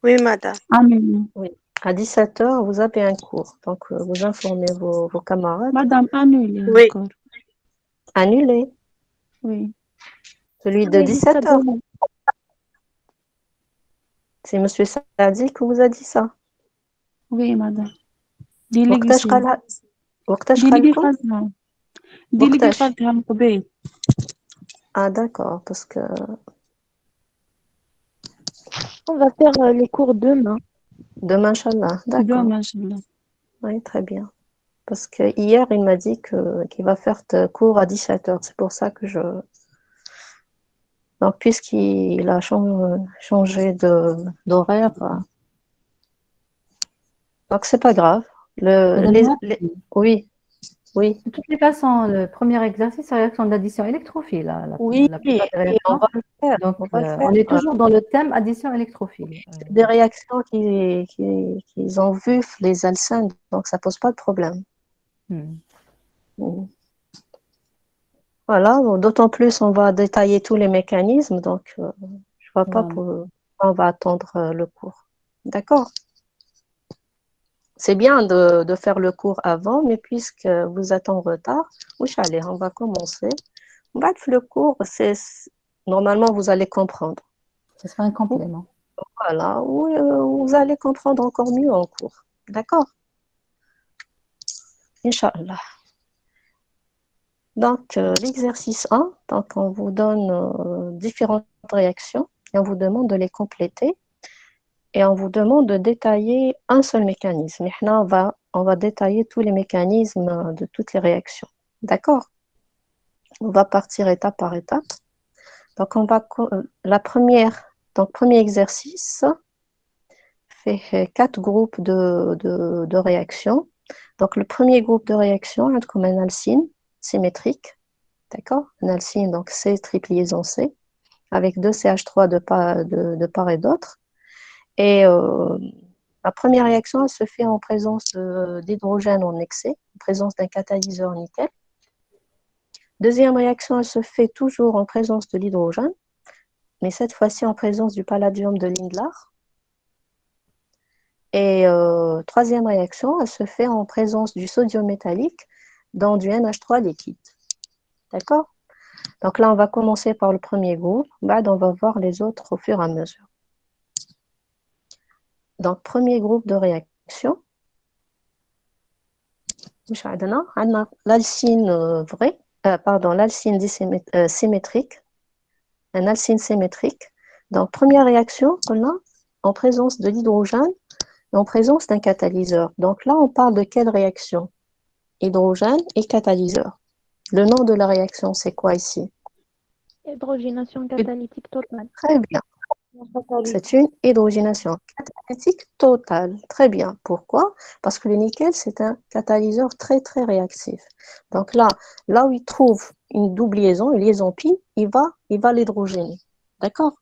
Oui, madame. Annulé. Oui. À 17h, vous avez un cours. Donc, vous informez vos camarades. Madame, annulé Oui. encore. Annulé. Oui. Celui de Oui, jusqu'à 17h. demain. C'est M. Sadi qui vous a dit ça. Oui, madame. délégué وقتاش قالها وقتاش délégué قالكم قالتها délégué وقتاش قالتها من قبيل. Ah d'accord, parce que On va faire le cours demain. demain, Inch'Allah, d'accord. Demain, Inch'Allah. Oui, très bien. Parce que hier, il m'a dit qu'il va faire cours à 17h. C'est pour ça que Donc, puisqu'il a changé d'horaire, donc c'est pas grave. Madame Mirapti, Oui, oui, de toutes les façons, le premier exercice, c'est la réaction d'addition électrophile. oui, La plupart des et on réactions. va le faire. Donc, On va le on faire. est toujours dans le thème addition électrophile. C'est des réactions qu'ils ont vues, les alcènes, donc ça pose pas de problème. Hmm. Voilà, bon, d'autant plus on va détailler tous les mécanismes, donc je vois pas Voilà. pourquoi on va attendre le cours. D'accord? C'est bien de faire le cours avant, mais puisque vous êtes en retard, allez, on va commencer. Bref, le cours, normalement vous allez comprendre. Ce sera un complément. Voilà, vous allez comprendre encore mieux en cours. D'accord? Inch'Allah. Donc, l'exercice 1, donc on vous donne différentes réactions et on vous demande de les compléter et on vous demande de détailler un seul mécanisme. Maintenant, on va détailler tous les mécanismes de toutes les réactions. D'accord? On va partir étape par étape. Donc, premier exercice fait 4 groupes de réactions. Donc, le premier groupe de réactions, on a comme un alcyne symétrique. D'accord? Un alcyne, donc C triple liaison C, avec 2 CH3 de part et d'autre. Et la première réaction, elle se fait en présence d'hydrogène en excès, en présence d'un catalyseur nickel. Deuxième réaction, elle se fait toujours en présence de l'hydrogène, mais cette fois-ci en présence du palladium de Lindlar. Et troisième réaction, elle se fait en présence du sodium métallique dans du NH3 liquide. D'accord? Donc là, on va commencer par le premier groupe. On va voir les autres au fur et à mesure. Donc, premier groupe de réaction. L'alcyne l'alcyne symétrique. Un alcyne symétrique. Donc, première réaction, on a en présence de l'hydrogène et en présence d'un catalyseur. Donc là, on parle de quelle réaction? Hydrogène et catalyseur. Le nom de la réaction, c'est quoi ici? Hydrogénation catalytique totale. Très bien. C'est une hydrogénation catalytique totale. Très bien. Pourquoi? Parce que le nickel, c'est un catalyseur très, très réactif. Donc là où il trouve une double liaison, une liaison pi, il va l'hydrogéner. D'accord?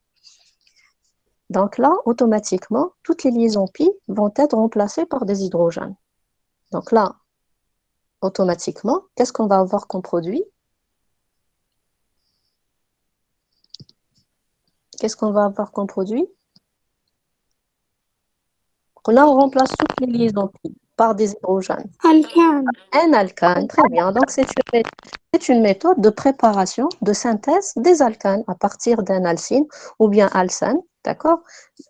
Donc là, automatiquement, toutes les liaisons pi vont être remplacées par des hydrogènes. Donc là, automatiquement, qu'est-ce qu'on va avoir comme produit? Qu'est-ce qu'on va avoir comme produit? Là, on remplace toutes les liaisons pi par des hydrogènes. Alcan. Un alcane, très bien. Donc, c'est une méthode de préparation, de synthèse des alcanes à partir d'un alcyne ou bien alcène, d'accord?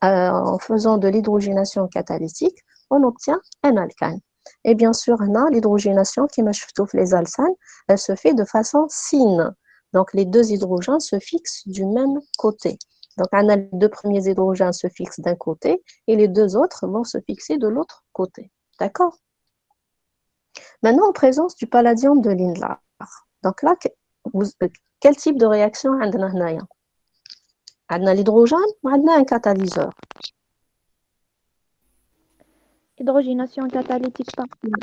En faisant de l'hydrogénation catalytique, on obtient un alcane. Et bien sûr, on a l'hydrogénation qui m'achève les alcènes, elle se fait de façon sine. Donc, les deux hydrogènes se fixent du même côté. Donc, les deux premiers hydrogènes se fixent d'un côté et les deux autres vont se fixer de l'autre côté. D'accord? Maintenant, en présence du palladium de Lindlar. Donc là, quel type de réaction on a l'hydrogène ou on a un catalyseur? Hydrogénation catalytique partielle.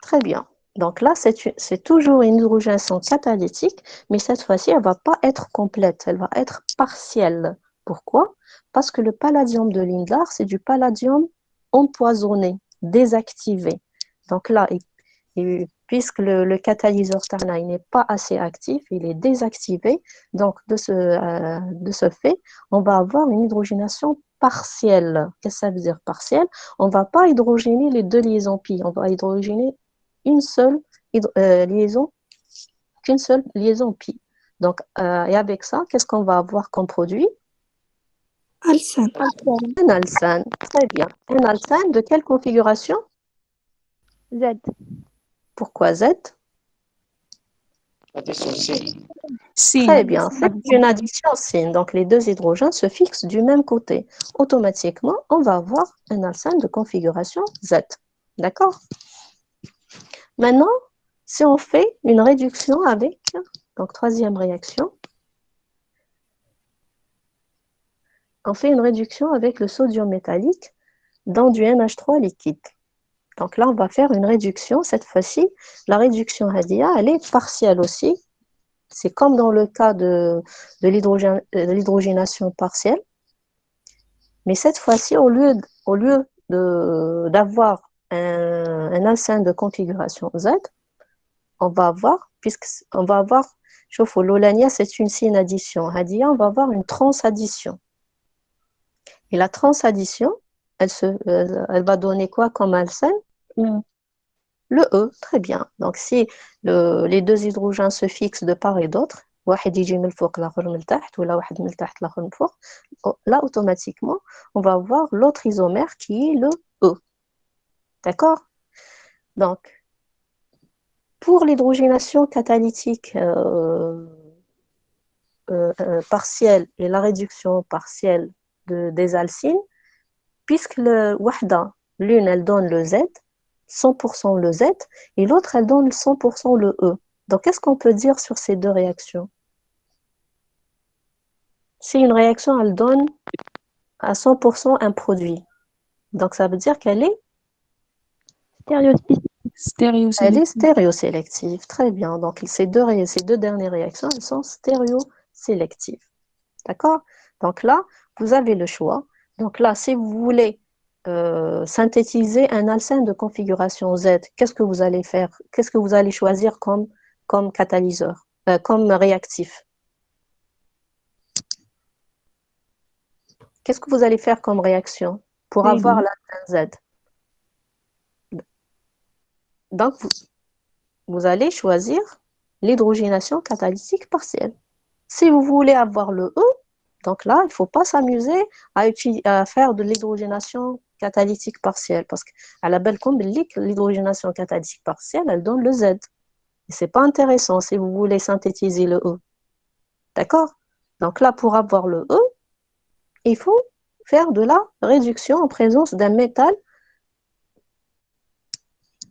Très bien. Donc là, c'est toujours une hydrogénation catalytique, mais cette fois-ci, elle ne va pas être complète, elle va être partielle. Pourquoi? Parce que le palladium de Lindlar, c'est du palladium empoisonné, désactivé. Donc là, puisque le catalyseur Tarna n'est pas assez actif, il est désactivé, donc de ce fait, on va avoir une hydrogénation partielle. Qu'est-ce que ça veut dire partielle? On ne va pas hydrogéner les deux liaisons pi, on va hydrogéner une seule liaison, qu'une seule liaison pi. Donc, et avec ça, qu'est-ce qu'on va avoir comme produit? Alcène. Un alcène, très bien. Un alcène de quelle configuration? Z. Pourquoi Z? Addition sine. Très bien, c'est une addition sine. Donc, les deux hydrogènes se fixent du même côté. Automatiquement, on va avoir un alcène de configuration Z. D'accord? Maintenant, si on fait une réduction avec, donc troisième réaction, on fait une réduction avec le sodium métallique dans du NH3 liquide. Donc là, on va faire une réduction. Cette fois-ci, la réduction Hadia, elle est partielle aussi. C'est comme dans le cas de l'hydrogénation partielle. Mais cette fois-ci, au lieu d'avoir un alcène de configuration Z, on va avoir, chauffe l'olania, c'est une sine addition. Hadia, on va avoir une transaddition. Et la transaddition, elle va donner quoi comme alcène? Le E, très bien. Donc, si les deux hydrogènes se fixent de part et d'autre, là, automatiquement, on va avoir l'autre isomère qui est le E. D'accord? Donc, pour l'hydrogénation catalytique partielle et la réduction partielle des alcynes, puisque l'une, elle donne le Z, 100% le Z, et l'autre, elle donne 100% le E. Donc, qu'est-ce qu'on peut dire sur ces deux réactions? Si une réaction, elle donne à 100% un produit, donc ça veut dire qu'elle est stéréosélective. Très bien. Donc, ces deux dernières réactions, elles sont stéréosélectives. D'accord? Donc là, vous avez le choix. Donc là, si vous voulez synthétiser un alcène de configuration Z, qu'est-ce que vous allez faire? Qu'est-ce que vous allez choisir comme catalyseur, comme réactif? Qu'est-ce que vous allez faire comme réaction pour avoir l'alcène Z? Donc, vous allez choisir l'hydrogénation catalytique partielle. Si vous voulez avoir le E, donc là, il ne faut pas s'amuser à faire de l'hydrogénation catalytique partielle, parce qu'à la belle combe, l'hydrogénation catalytique partielle, elle donne le Z. Et ce n'est pas intéressant si vous voulez synthétiser le E. D'accord? Donc là, pour avoir le E, il faut faire de la réduction en présence d'un métal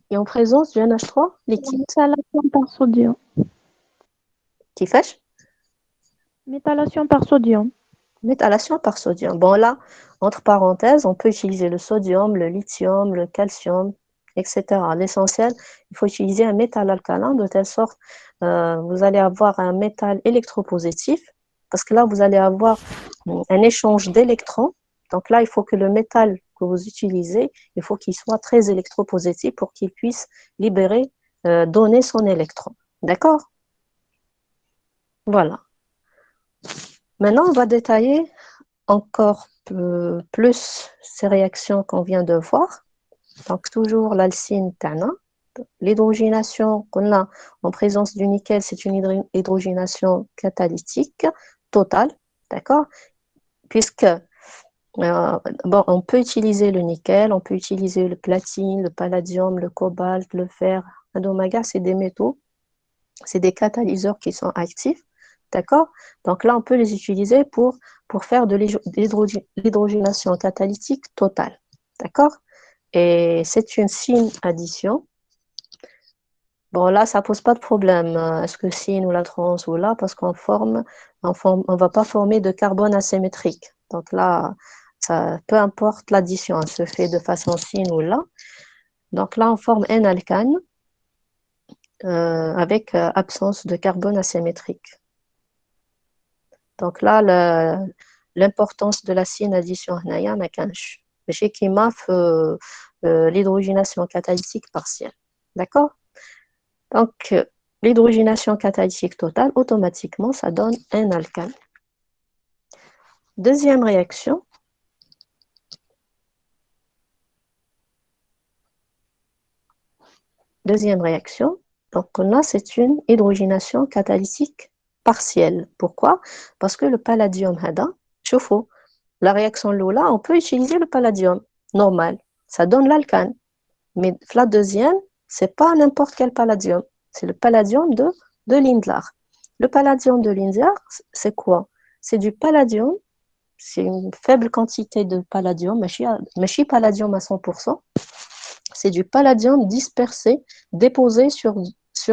et en présence du NH3 liquide. Méthylation par sodium. Qui fait? Méthylation par sodium. Méthylation par sodium. Bon, là, entre parenthèses, on peut utiliser le sodium, le lithium, le calcium, etc. L'essentiel, il faut utiliser un métal alcalin de telle sorte vous allez avoir un métal électropositif, parce que là, vous allez avoir un échange d'électrons. Donc là, il faut que le métal que vous utilisez, il faut qu'il soit très électropositif pour qu'il puisse libérer, donner son électron. D'accord? Voilà. Maintenant, on va détailler encore plus ces réactions qu'on vient de voir. Donc, toujours l'alcyne tana. L'hydrogénation qu'on a en présence du nickel, c'est une hydrogénation catalytique totale, d'accord? Puisque bon, on peut utiliser le nickel, on peut utiliser le platine, le palladium, le cobalt, le fer, l'indomaga, c'est des métaux, c'est des catalyseurs qui sont actifs, d'accord? Donc là, on peut les utiliser pour faire de l'hydrogénation catalytique totale, d'accord? Et c'est une syne addition. Bon, là, ça pose pas de problème. Est-ce que syne ou la trans ou là, parce on va pas former de carbone asymétrique. Donc là, peu importe l'addition, elle se fait de façon syne ou là. Donc là, on forme un alcane avec absence de carbone asymétrique. Donc là, l'importance de la syne addition, chez qui maf l'hydrogénation catalytique partielle. D'accord? Donc, l'hydrogénation catalytique totale, automatiquement, ça donne un alcane. Deuxième réaction. Donc là, c'est une hydrogénation catalytique partielle. Pourquoi? Parce que le palladium hada, chauffe. La réaction Lola, on peut utiliser le palladium normal. Ça donne l'alcane. Mais la deuxième, c'est pas n'importe quel palladium. C'est le palladium de Lindlar. Le palladium de Lindlar, c'est quoi? C'est du palladium, c'est une faible quantité de palladium, mais palladium à 100%. C'est du palladium dispersé, déposé sur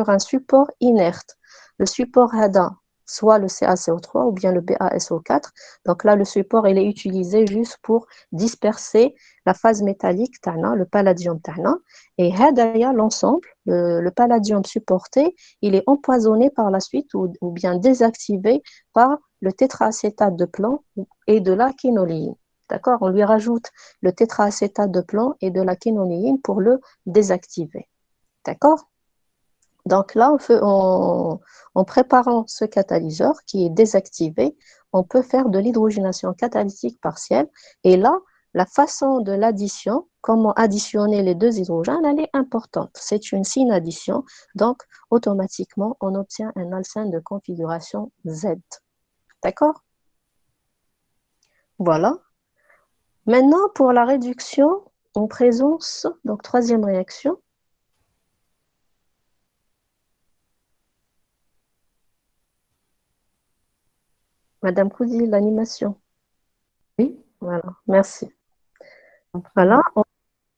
un support inerte. Le support HADA, soit le CaCO3 ou bien le BaSO4. Donc là, le support, il est utilisé juste pour disperser la phase métallique tana, le palladium tana. Et HADA, l'ensemble, le palladium supporté, il est empoisonné par la suite ou bien désactivé par le tétraacétate de plomb et de la quinoléine. D'accord? On lui rajoute le tétraacétate de plomb et de la quinoléine pour le désactiver. D'accord? Donc là, en préparant ce catalyseur qui est désactivé, on peut faire de l'hydrogénation catalytique partielle. Et là, la façon de l'addition, comment additionner les deux hydrogènes, elle est importante. C'est une syne addition, donc automatiquement, on obtient un alcène de configuration Z. D'accord? Voilà. Maintenant, pour la réduction en présence, donc troisième réaction. Madame Cousy, l'animation. Oui. Voilà, merci. Voilà,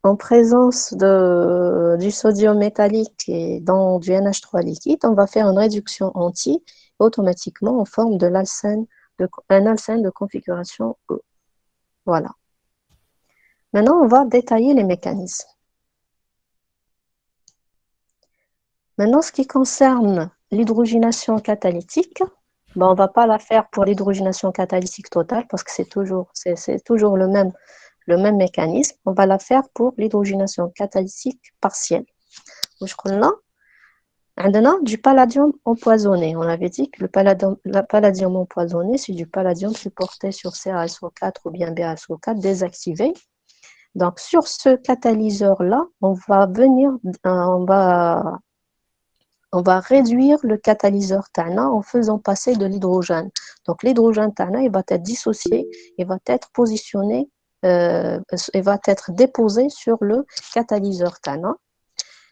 en présence du sodium métallique et du NH3 liquide, on va faire une réduction anti, automatiquement on forme un alcène de configuration E. Voilà. Maintenant, on va détailler les mécanismes. Maintenant, ce qui concerne l'hydrogénation catalytique, ben, on ne va pas la faire pour l'hydrogénation catalytique totale parce que c'est toujours le même mécanisme. On va la faire pour l'hydrogénation catalytique partielle. On a du palladium empoisonné. On avait dit que le palladium empoisonné, c'est du palladium supporté sur CaSO4 ou bien BaSO4 désactivé. Donc, sur ce catalyseur-là, on va réduire le catalyseur Tana en faisant passer de l'hydrogène. Donc, l'hydrogène Tana, il va être dissocié, il va être positionné, il va être déposé sur le catalyseur Tana.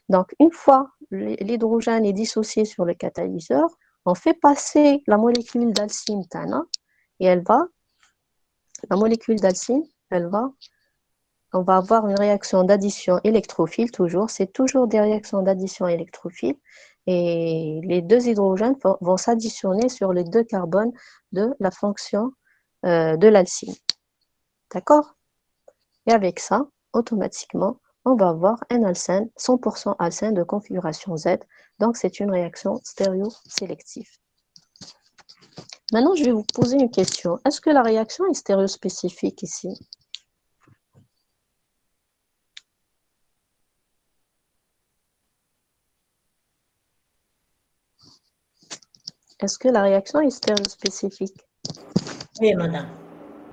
Donc, une fois l'hydrogène est dissocié sur le catalyseur, on fait passer la molécule d'alcyne Tana et la molécule d'alcyne, on va avoir une réaction d'addition électrophile toujours. C'est toujours des réactions d'addition électrophile. Et les deux hydrogènes vont s'additionner sur les deux carbones de la fonction de l'alcyne. D'accord? Et avec ça, automatiquement, on va avoir un alcène, 100% alcène de configuration Z. Donc, c'est une réaction stéréosélective. Maintenant, je vais vous poser une question. Est-ce que la réaction est stéréospécifique ici? Est-ce que la réaction est stéréospécifique? Oui, madame.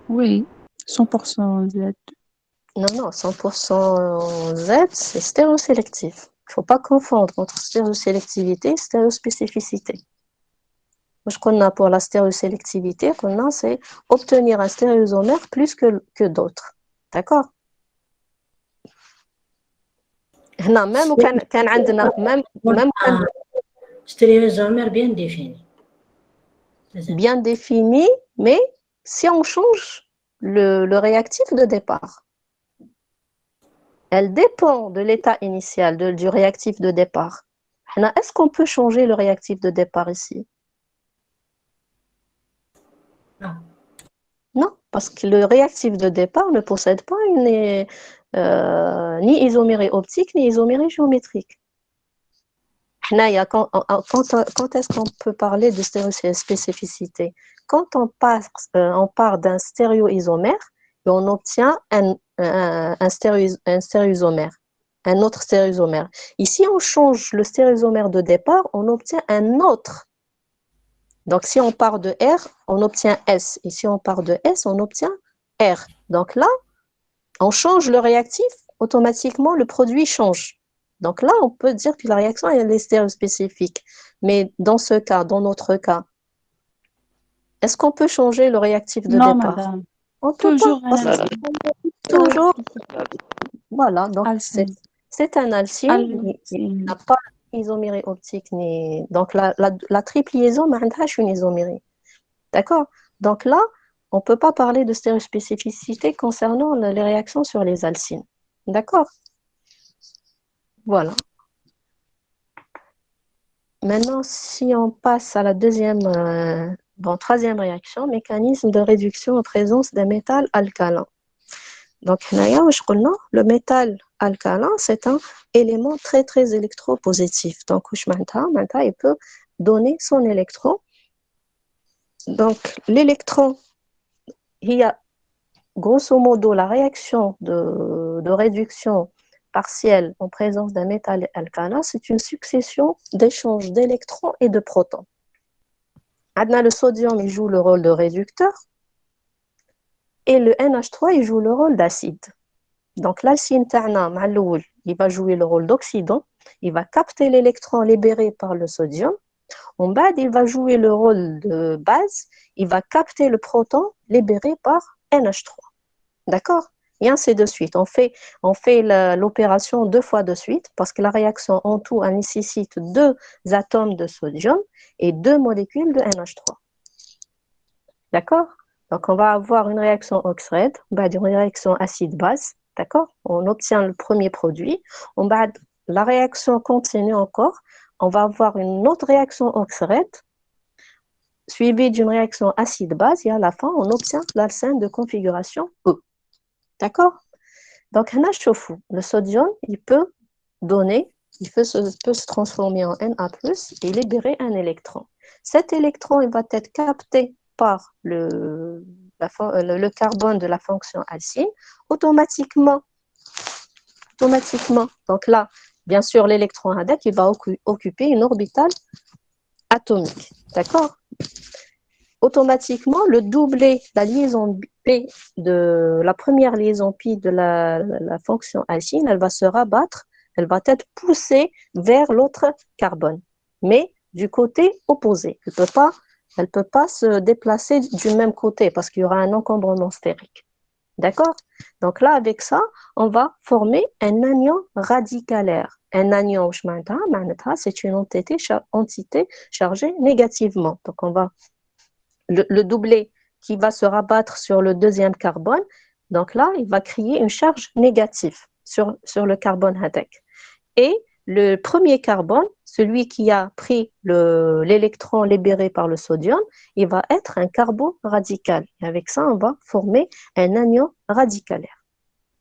Oui. 100% Z. Non, 100% Z, c'est stéréosélectif. Il ne faut pas confondre entre stéréosélectivité et stéréospécificité. Je connais pour la stéréosélectivité, c'est obtenir un stéréoisomère plus que d'autres. D'accord? Même quand stéréoisomère bien défini. Bien défini, mais si on change le réactif de départ, elle dépend de l'état initial, du réactif de départ. Est-ce qu'on peut changer le réactif de départ ici? Non. Non, parce que le réactif de départ ne possède pas ni isomérie optique, ni isomérie géométrique. Quand est-ce qu'on peut parler de stéréospécificité? Quand on part d'un stéréoisomère et on obtient un stéréoisomère, un autre stéréoisomère. Ici, on change le stéréoisomère de départ, on obtient un autre. Donc, si on part de R, on obtient S. Et si on part de S, on obtient R. Donc là, on change le réactif, automatiquement, le produit change. Donc là, on peut dire que la réaction elle est stéréospécifique. Mais dans ce cas, dans notre cas, est-ce qu'on peut changer le réactif de Non, départ? madame. On peut Toujours pas, un parce que alcine. toujours. Voilà, donc Alcine. c'est un alcine. Il n'a pas d'isomérie optique. Donc la triple liaison n'a pas une isomérie. D'accord? Donc là, on ne peut pas parler de stéréospécificité concernant les réactions sur les alcynes. D'accord? Voilà. Maintenant, si on passe à la troisième réaction, mécanisme de réduction en présence d'un métal alcalin. Donc, le métal alcalin, c'est un élément très, très électropositif. Donc, il peut donner son électron. Donc, l'électron, il y a grosso modo la réaction de réduction partielle en présence d'un métal alcalin, c'est une succession d'échanges d'électrons et de protons. Le sodium, il joue le rôle de réducteur et le NH3, il joue le rôle d'acide. Donc l'alcyne il va jouer le rôle d'oxydant, il va capter l'électron libéré par le sodium. En bas, il va jouer le rôle de base, il va capter le proton libéré par NH3. D'accord? Et ainsi de suite. On fait l'opération 2 fois de suite parce que la réaction en tout elle nécessite 2 atomes de sodium et 2 molécules de NH3. D'accord? Donc on va avoir une réaction oxyde, une réaction acide-base. D'accord? On obtient le premier produit. La réaction continue encore. On va avoir une autre réaction oxyde suivie d'une réaction acide-base et à la fin, on obtient l'alcène de configuration E. D'accord? Donc, le sodium, il peut se transformer en Na+, et libérer un électron. Cet électron, il va être capté par le carbone de la fonction alcyne. Automatiquement, donc là, bien sûr, l'électron ADEC, il va occuper une orbitale atomique. D'accord? Automatiquement, le doublé, la liaison P de la première liaison pi de la fonction alcyne, elle va se rabattre, elle va être poussée vers l'autre carbone, mais du côté opposé. Elle peut pas se déplacer du même côté parce qu'il y aura un encombrement stérique. D'accord? Donc là, avec ça, on va former un anion radicalaire. Un anion, c'est une entité chargée négativement. Donc on va le doublé qui va se rabattre sur le deuxième carbone. Donc là, il va créer une charge négative sur le carbone HADEC. Et le premier carbone, celui qui a pris l'électron libéré par le sodium, il va être un carboradical. Et avec ça, on va former un anion radicalaire.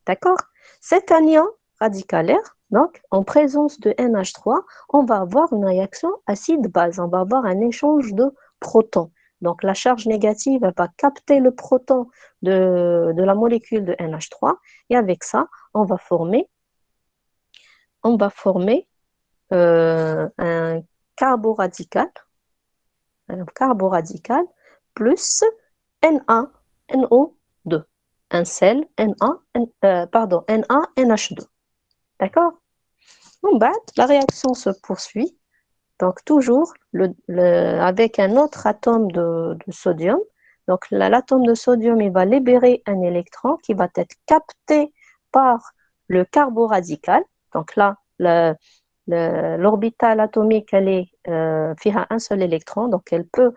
D'accord? Cet anion radicalaire, donc, en présence de NH3, on va avoir une réaction acide-base. On va avoir un échange de protons. Donc, la charge négative elle va capter le proton de la molécule de NH3 et avec ça, on va former un carboradical plus NaNO2. un sel, pardon, NaNH2. D'accord? En bas, la réaction se poursuit. Donc, toujours avec un autre atome de sodium. Donc, l'atome de sodium, il va libérer un électron qui va être capté par le carboradical. Donc là, l'orbitale atomique, elle est a un seul électron, donc elle peut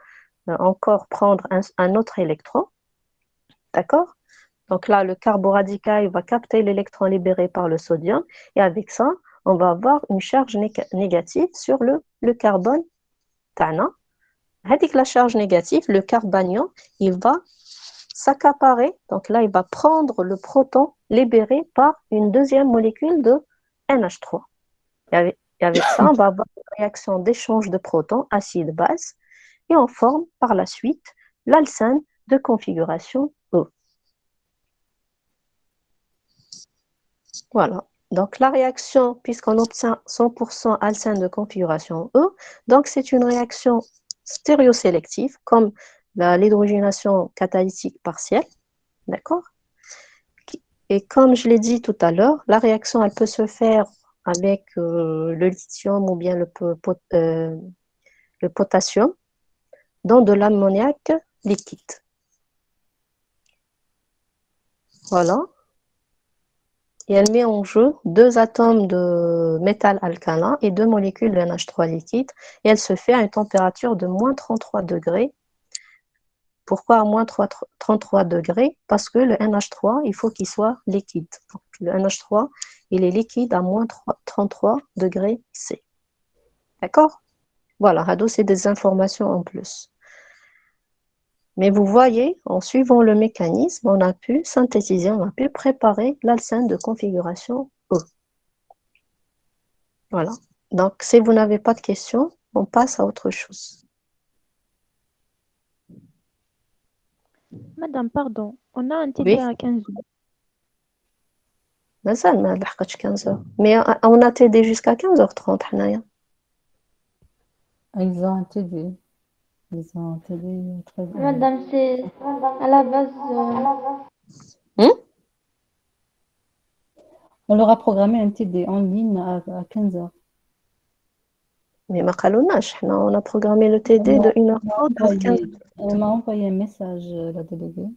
encore prendre un autre électron. D'accord? Donc là, le carboradical il va capter l'électron libéré par le sodium, et avec ça, on va avoir une charge négative sur le carbone. Avec la charge négative, le carbanion, il va s'accaparer, donc là, il va prendre le proton libéré par une deuxième molécule de NH3. Et avec ça, on va avoir une réaction d'échange de protons acide-base, et on forme par la suite l'alcène de configuration E. Voilà. Donc, la réaction, puisqu'on obtient 100% alcène de configuration E, donc c'est une réaction stéréosélective, comme l'hydrogénation catalytique partielle. D'accord? Et comme je l'ai dit tout à l'heure, la réaction, elle peut se faire avec le lithium ou bien le potassium dans de l'ammoniac liquide. Voilà. Et elle met en jeu 2 atomes de métal alcalin et 2 molécules de NH3 liquide. Et elle se fait à une température de moins 33 degrés. Pourquoi à moins 33 degrés? Parce que le NH3, il faut qu'il soit liquide. Donc, le NH3, il est liquide à moins 33 degrés C. D'accord? Voilà, c'est des informations en plus. Mais vous voyez, en suivant le mécanisme, on a pu synthétiser, on a pu préparer l'alcène de configuration E. Voilà. Donc, si vous n'avez pas de questions, on passe à autre chose. Madame, pardon, on a un TD Oui. à 15 heures. مازال ما لحقتش 15h. Mais on a TD jusqu'à 15h30 حنايا. Ils ont un TD. Ils ont un TD très bien. Madame, c'est à la base. On leur a programmé un TD en ligne à 15h. Mais ما قالوناش, on a programmé le TD de 1h30 à 15h. On m'a envoyé un message, la déléguée.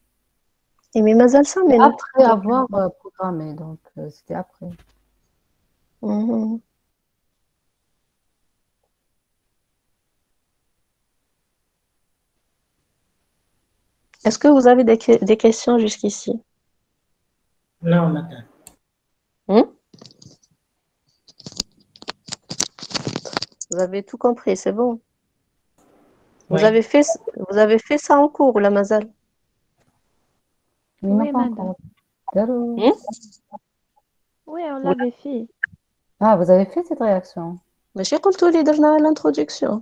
Et mais مازال ça, mais après avoir programmé, donc c'était après. Est-ce que vous avez des questions jusqu'ici? Non, madame. Vous avez tout compris, c'est bon? Oui. Vous avez fait ça en cours, la Mazal? Oui, madame. Oui, on l'avait fait. Ah, vous avez fait cette réaction? ماشي قلتوا لي درنا l'introduction.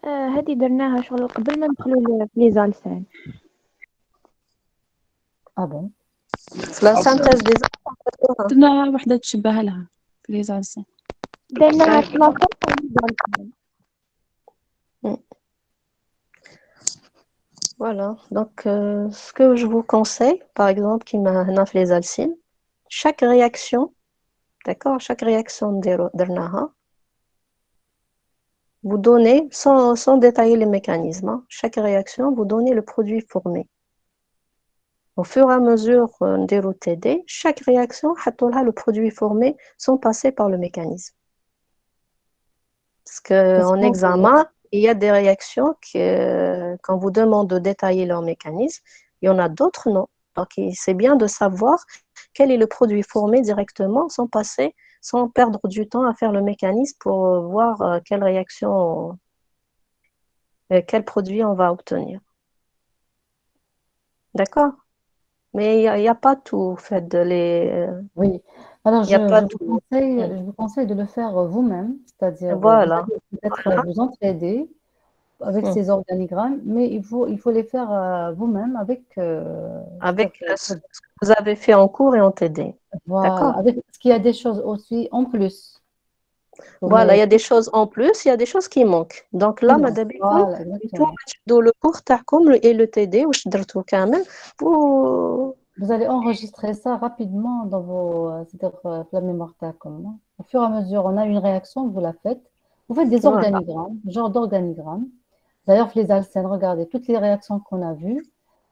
هذه درناها شغل قبل ما ندخلوا في لي زالسان. Ah bon? في la synthèse des درنا وحدة تشبه لها في لي زالسان. درناها في لاصق لي زالسان. Voilà, donc ce que je vous conseille, par exemple, qui m'a fait les alcines, chaque réaction, d'accord, chaque réaction d'Ernaha, vous donnez, sans détailler les mécanismes, hein, chaque réaction, vous donnez le produit formé. Au fur et à mesure de TD, chaque réaction, le produit formé, sont passés par le mécanisme. Parce qu'en examen, il y a des réactions que, quand vous demande de détailler leur mécanisme, il y en a d'autres non. Donc, c'est bien de savoir quel est le produit formé directement sans perdre du temps à faire le mécanisme pour voir quelle réaction, quel produit on va obtenir. D'accord? Mais il n'y a pas tout fait de les... Oui. Alors, je vous conseille de le faire vous-même, c'est-à-dire voilà. peut-être vous entraider avec ces organigrammes, mais il faut les faire vous-même avec ce que vous avez fait en cours et en TD. Voilà, avec, parce qu'il y a des choses aussi en plus. Voilà, il y a des choses en plus, il y a des choses qui manquent. Donc là, madame, Voilà, il faut exactement. mettre le cours تاعكم et le TD واش درتو كامل pour Vous allez enregistrer ça rapidement dans vos, c'est-à-dire la mémoire TACOM, hein. Au fur et à mesure, on a une réaction, vous la faites. Vous faites des voilà. organigrammes, genre d'organigrammes. D'ailleurs, les alcènes, regardez, toutes les réactions qu'on a vues,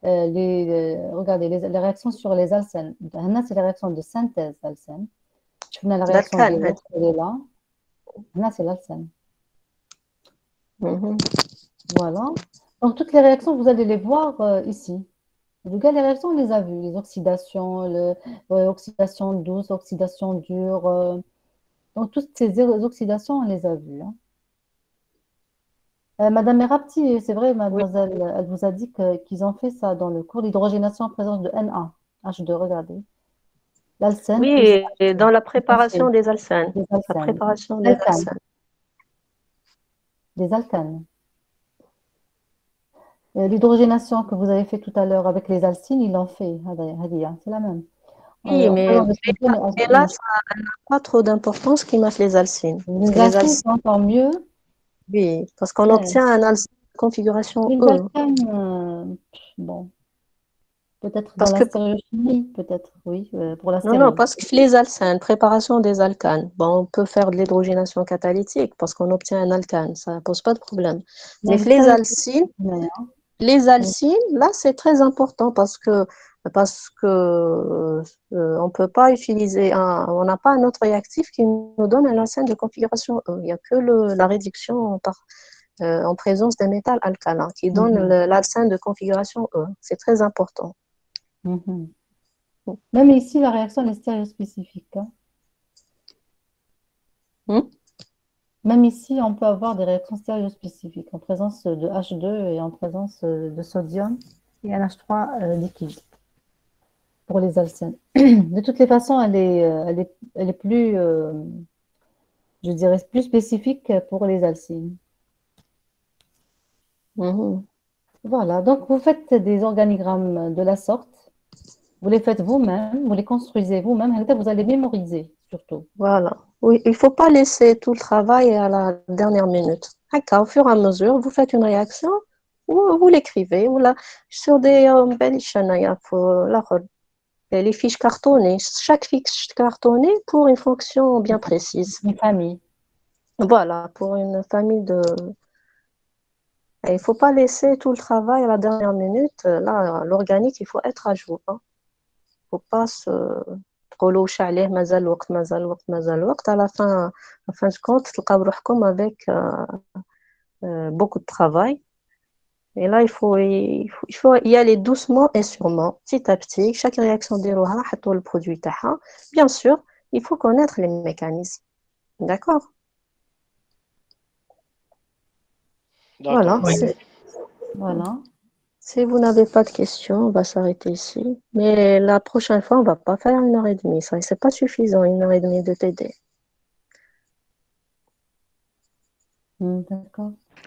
regardez, les réactions sur les alcènes. Là, c'est les réactions de synthèse d'alcène. Je fais la réaction de d'alkane. l'autre, elle est là. Là, c'est l'alcène. Mhm. Voilà. Donc, toutes les réactions, vous allez les voir ici. En tout cas, les réactions, on les a vues. Les oxydations, oxydation douce, oxydation dure. Donc, toutes ces oxydations, on les a vues, hein. Madame Merabti, c'est vrai, Oui, mademoiselle, elle vous a dit qu'ils ont fait ça dans le cours d'hydrogénation en présence de Na, H2, regardez. L'alcène plus oui, et H2. dans la Ils ont fait préparation des alcènes. des La alcènes. préparation des Alcanes, alcènes. des alcanes. L'hydrogénation que vous avez fait tout à l'heure avec les alcynes, ils l'ont fait. Hadia, c'est la même. Oui, En mais, présence de sodium et mais là, H2O. ça n'a pas trop d'importance qui m'a fait les alcynes. Parce Les que les alcynes, alcynes, c'est encore mieux. oui, parce qu'on Ouais. obtient un alcyn de configuration Les E. alcanes, bon, peut-être dans Parce la que, stéréochimie, peut-être, oui, pour la non, stéréo. parce que les alcènes, préparation des alcanes, bon, on peut faire de l'hydrogénation catalytique parce qu'on obtient un alcane, ça ne pose pas de problème. Mais Même les stéréochimie, hein. alcynes, là, c'est très important parce que on peut pas utiliser on n'a pas un autre réactif qui nous donne un alcène de configuration E. Il n'y a que la réduction en présence d'un métal alcalin qui donne Mhm, l'alcène de configuration E. C'est très important. mhm. Même ici, la réaction elle est stéréospécifique, hein. Hmm. Même ici, on peut avoir des réactions stéréospécifiques en présence de H2 et en présence de sodium et NH3 liquide pour les alcènes. De toutes les façons, elle est plus, je dirais, plus spécifique pour les alcynes. Mhm. Voilà, donc vous faites des organigrammes de la sorte, vous les faites vous-même, vous les construisez vous-même, et vous allez mémoriser surtout. Voilà. Oui, il ne faut pas laisser tout le travail à la dernière minute. D'accord, au fur et à mesure, vous faites une réaction, ou vous l'écrivez, ou là, sur des les fiches cartonnées, chaque fiche cartonnée pour une fonction bien précise. Une famille. Voilà, pour une famille de. Et il ne faut pas laisser tout le travail à la dernière minute. Là, l'organique, il faut être à jour, hein. Il ne faut pas se تقولوا عليه مازال الوقت مازال الوقت مازال الوقت à la fin de compte تلقاو روحكم avec beaucoup de travail. Et là, il faut y aller doucement et sûrement, petit à petit. Chaque réaction ديروها حطوا le produit تاعها. Bien sûr, il faut connaître les mécanismes. D'accord? Voilà. D'accord. Voilà. Si vous n'avez pas de questions, on va s'arrêter ici. Mais la prochaine fois, on ne va pas faire 1 heure et demie. Ça, c'est pas suffisant, 1 heure et demie de TD. D'accord.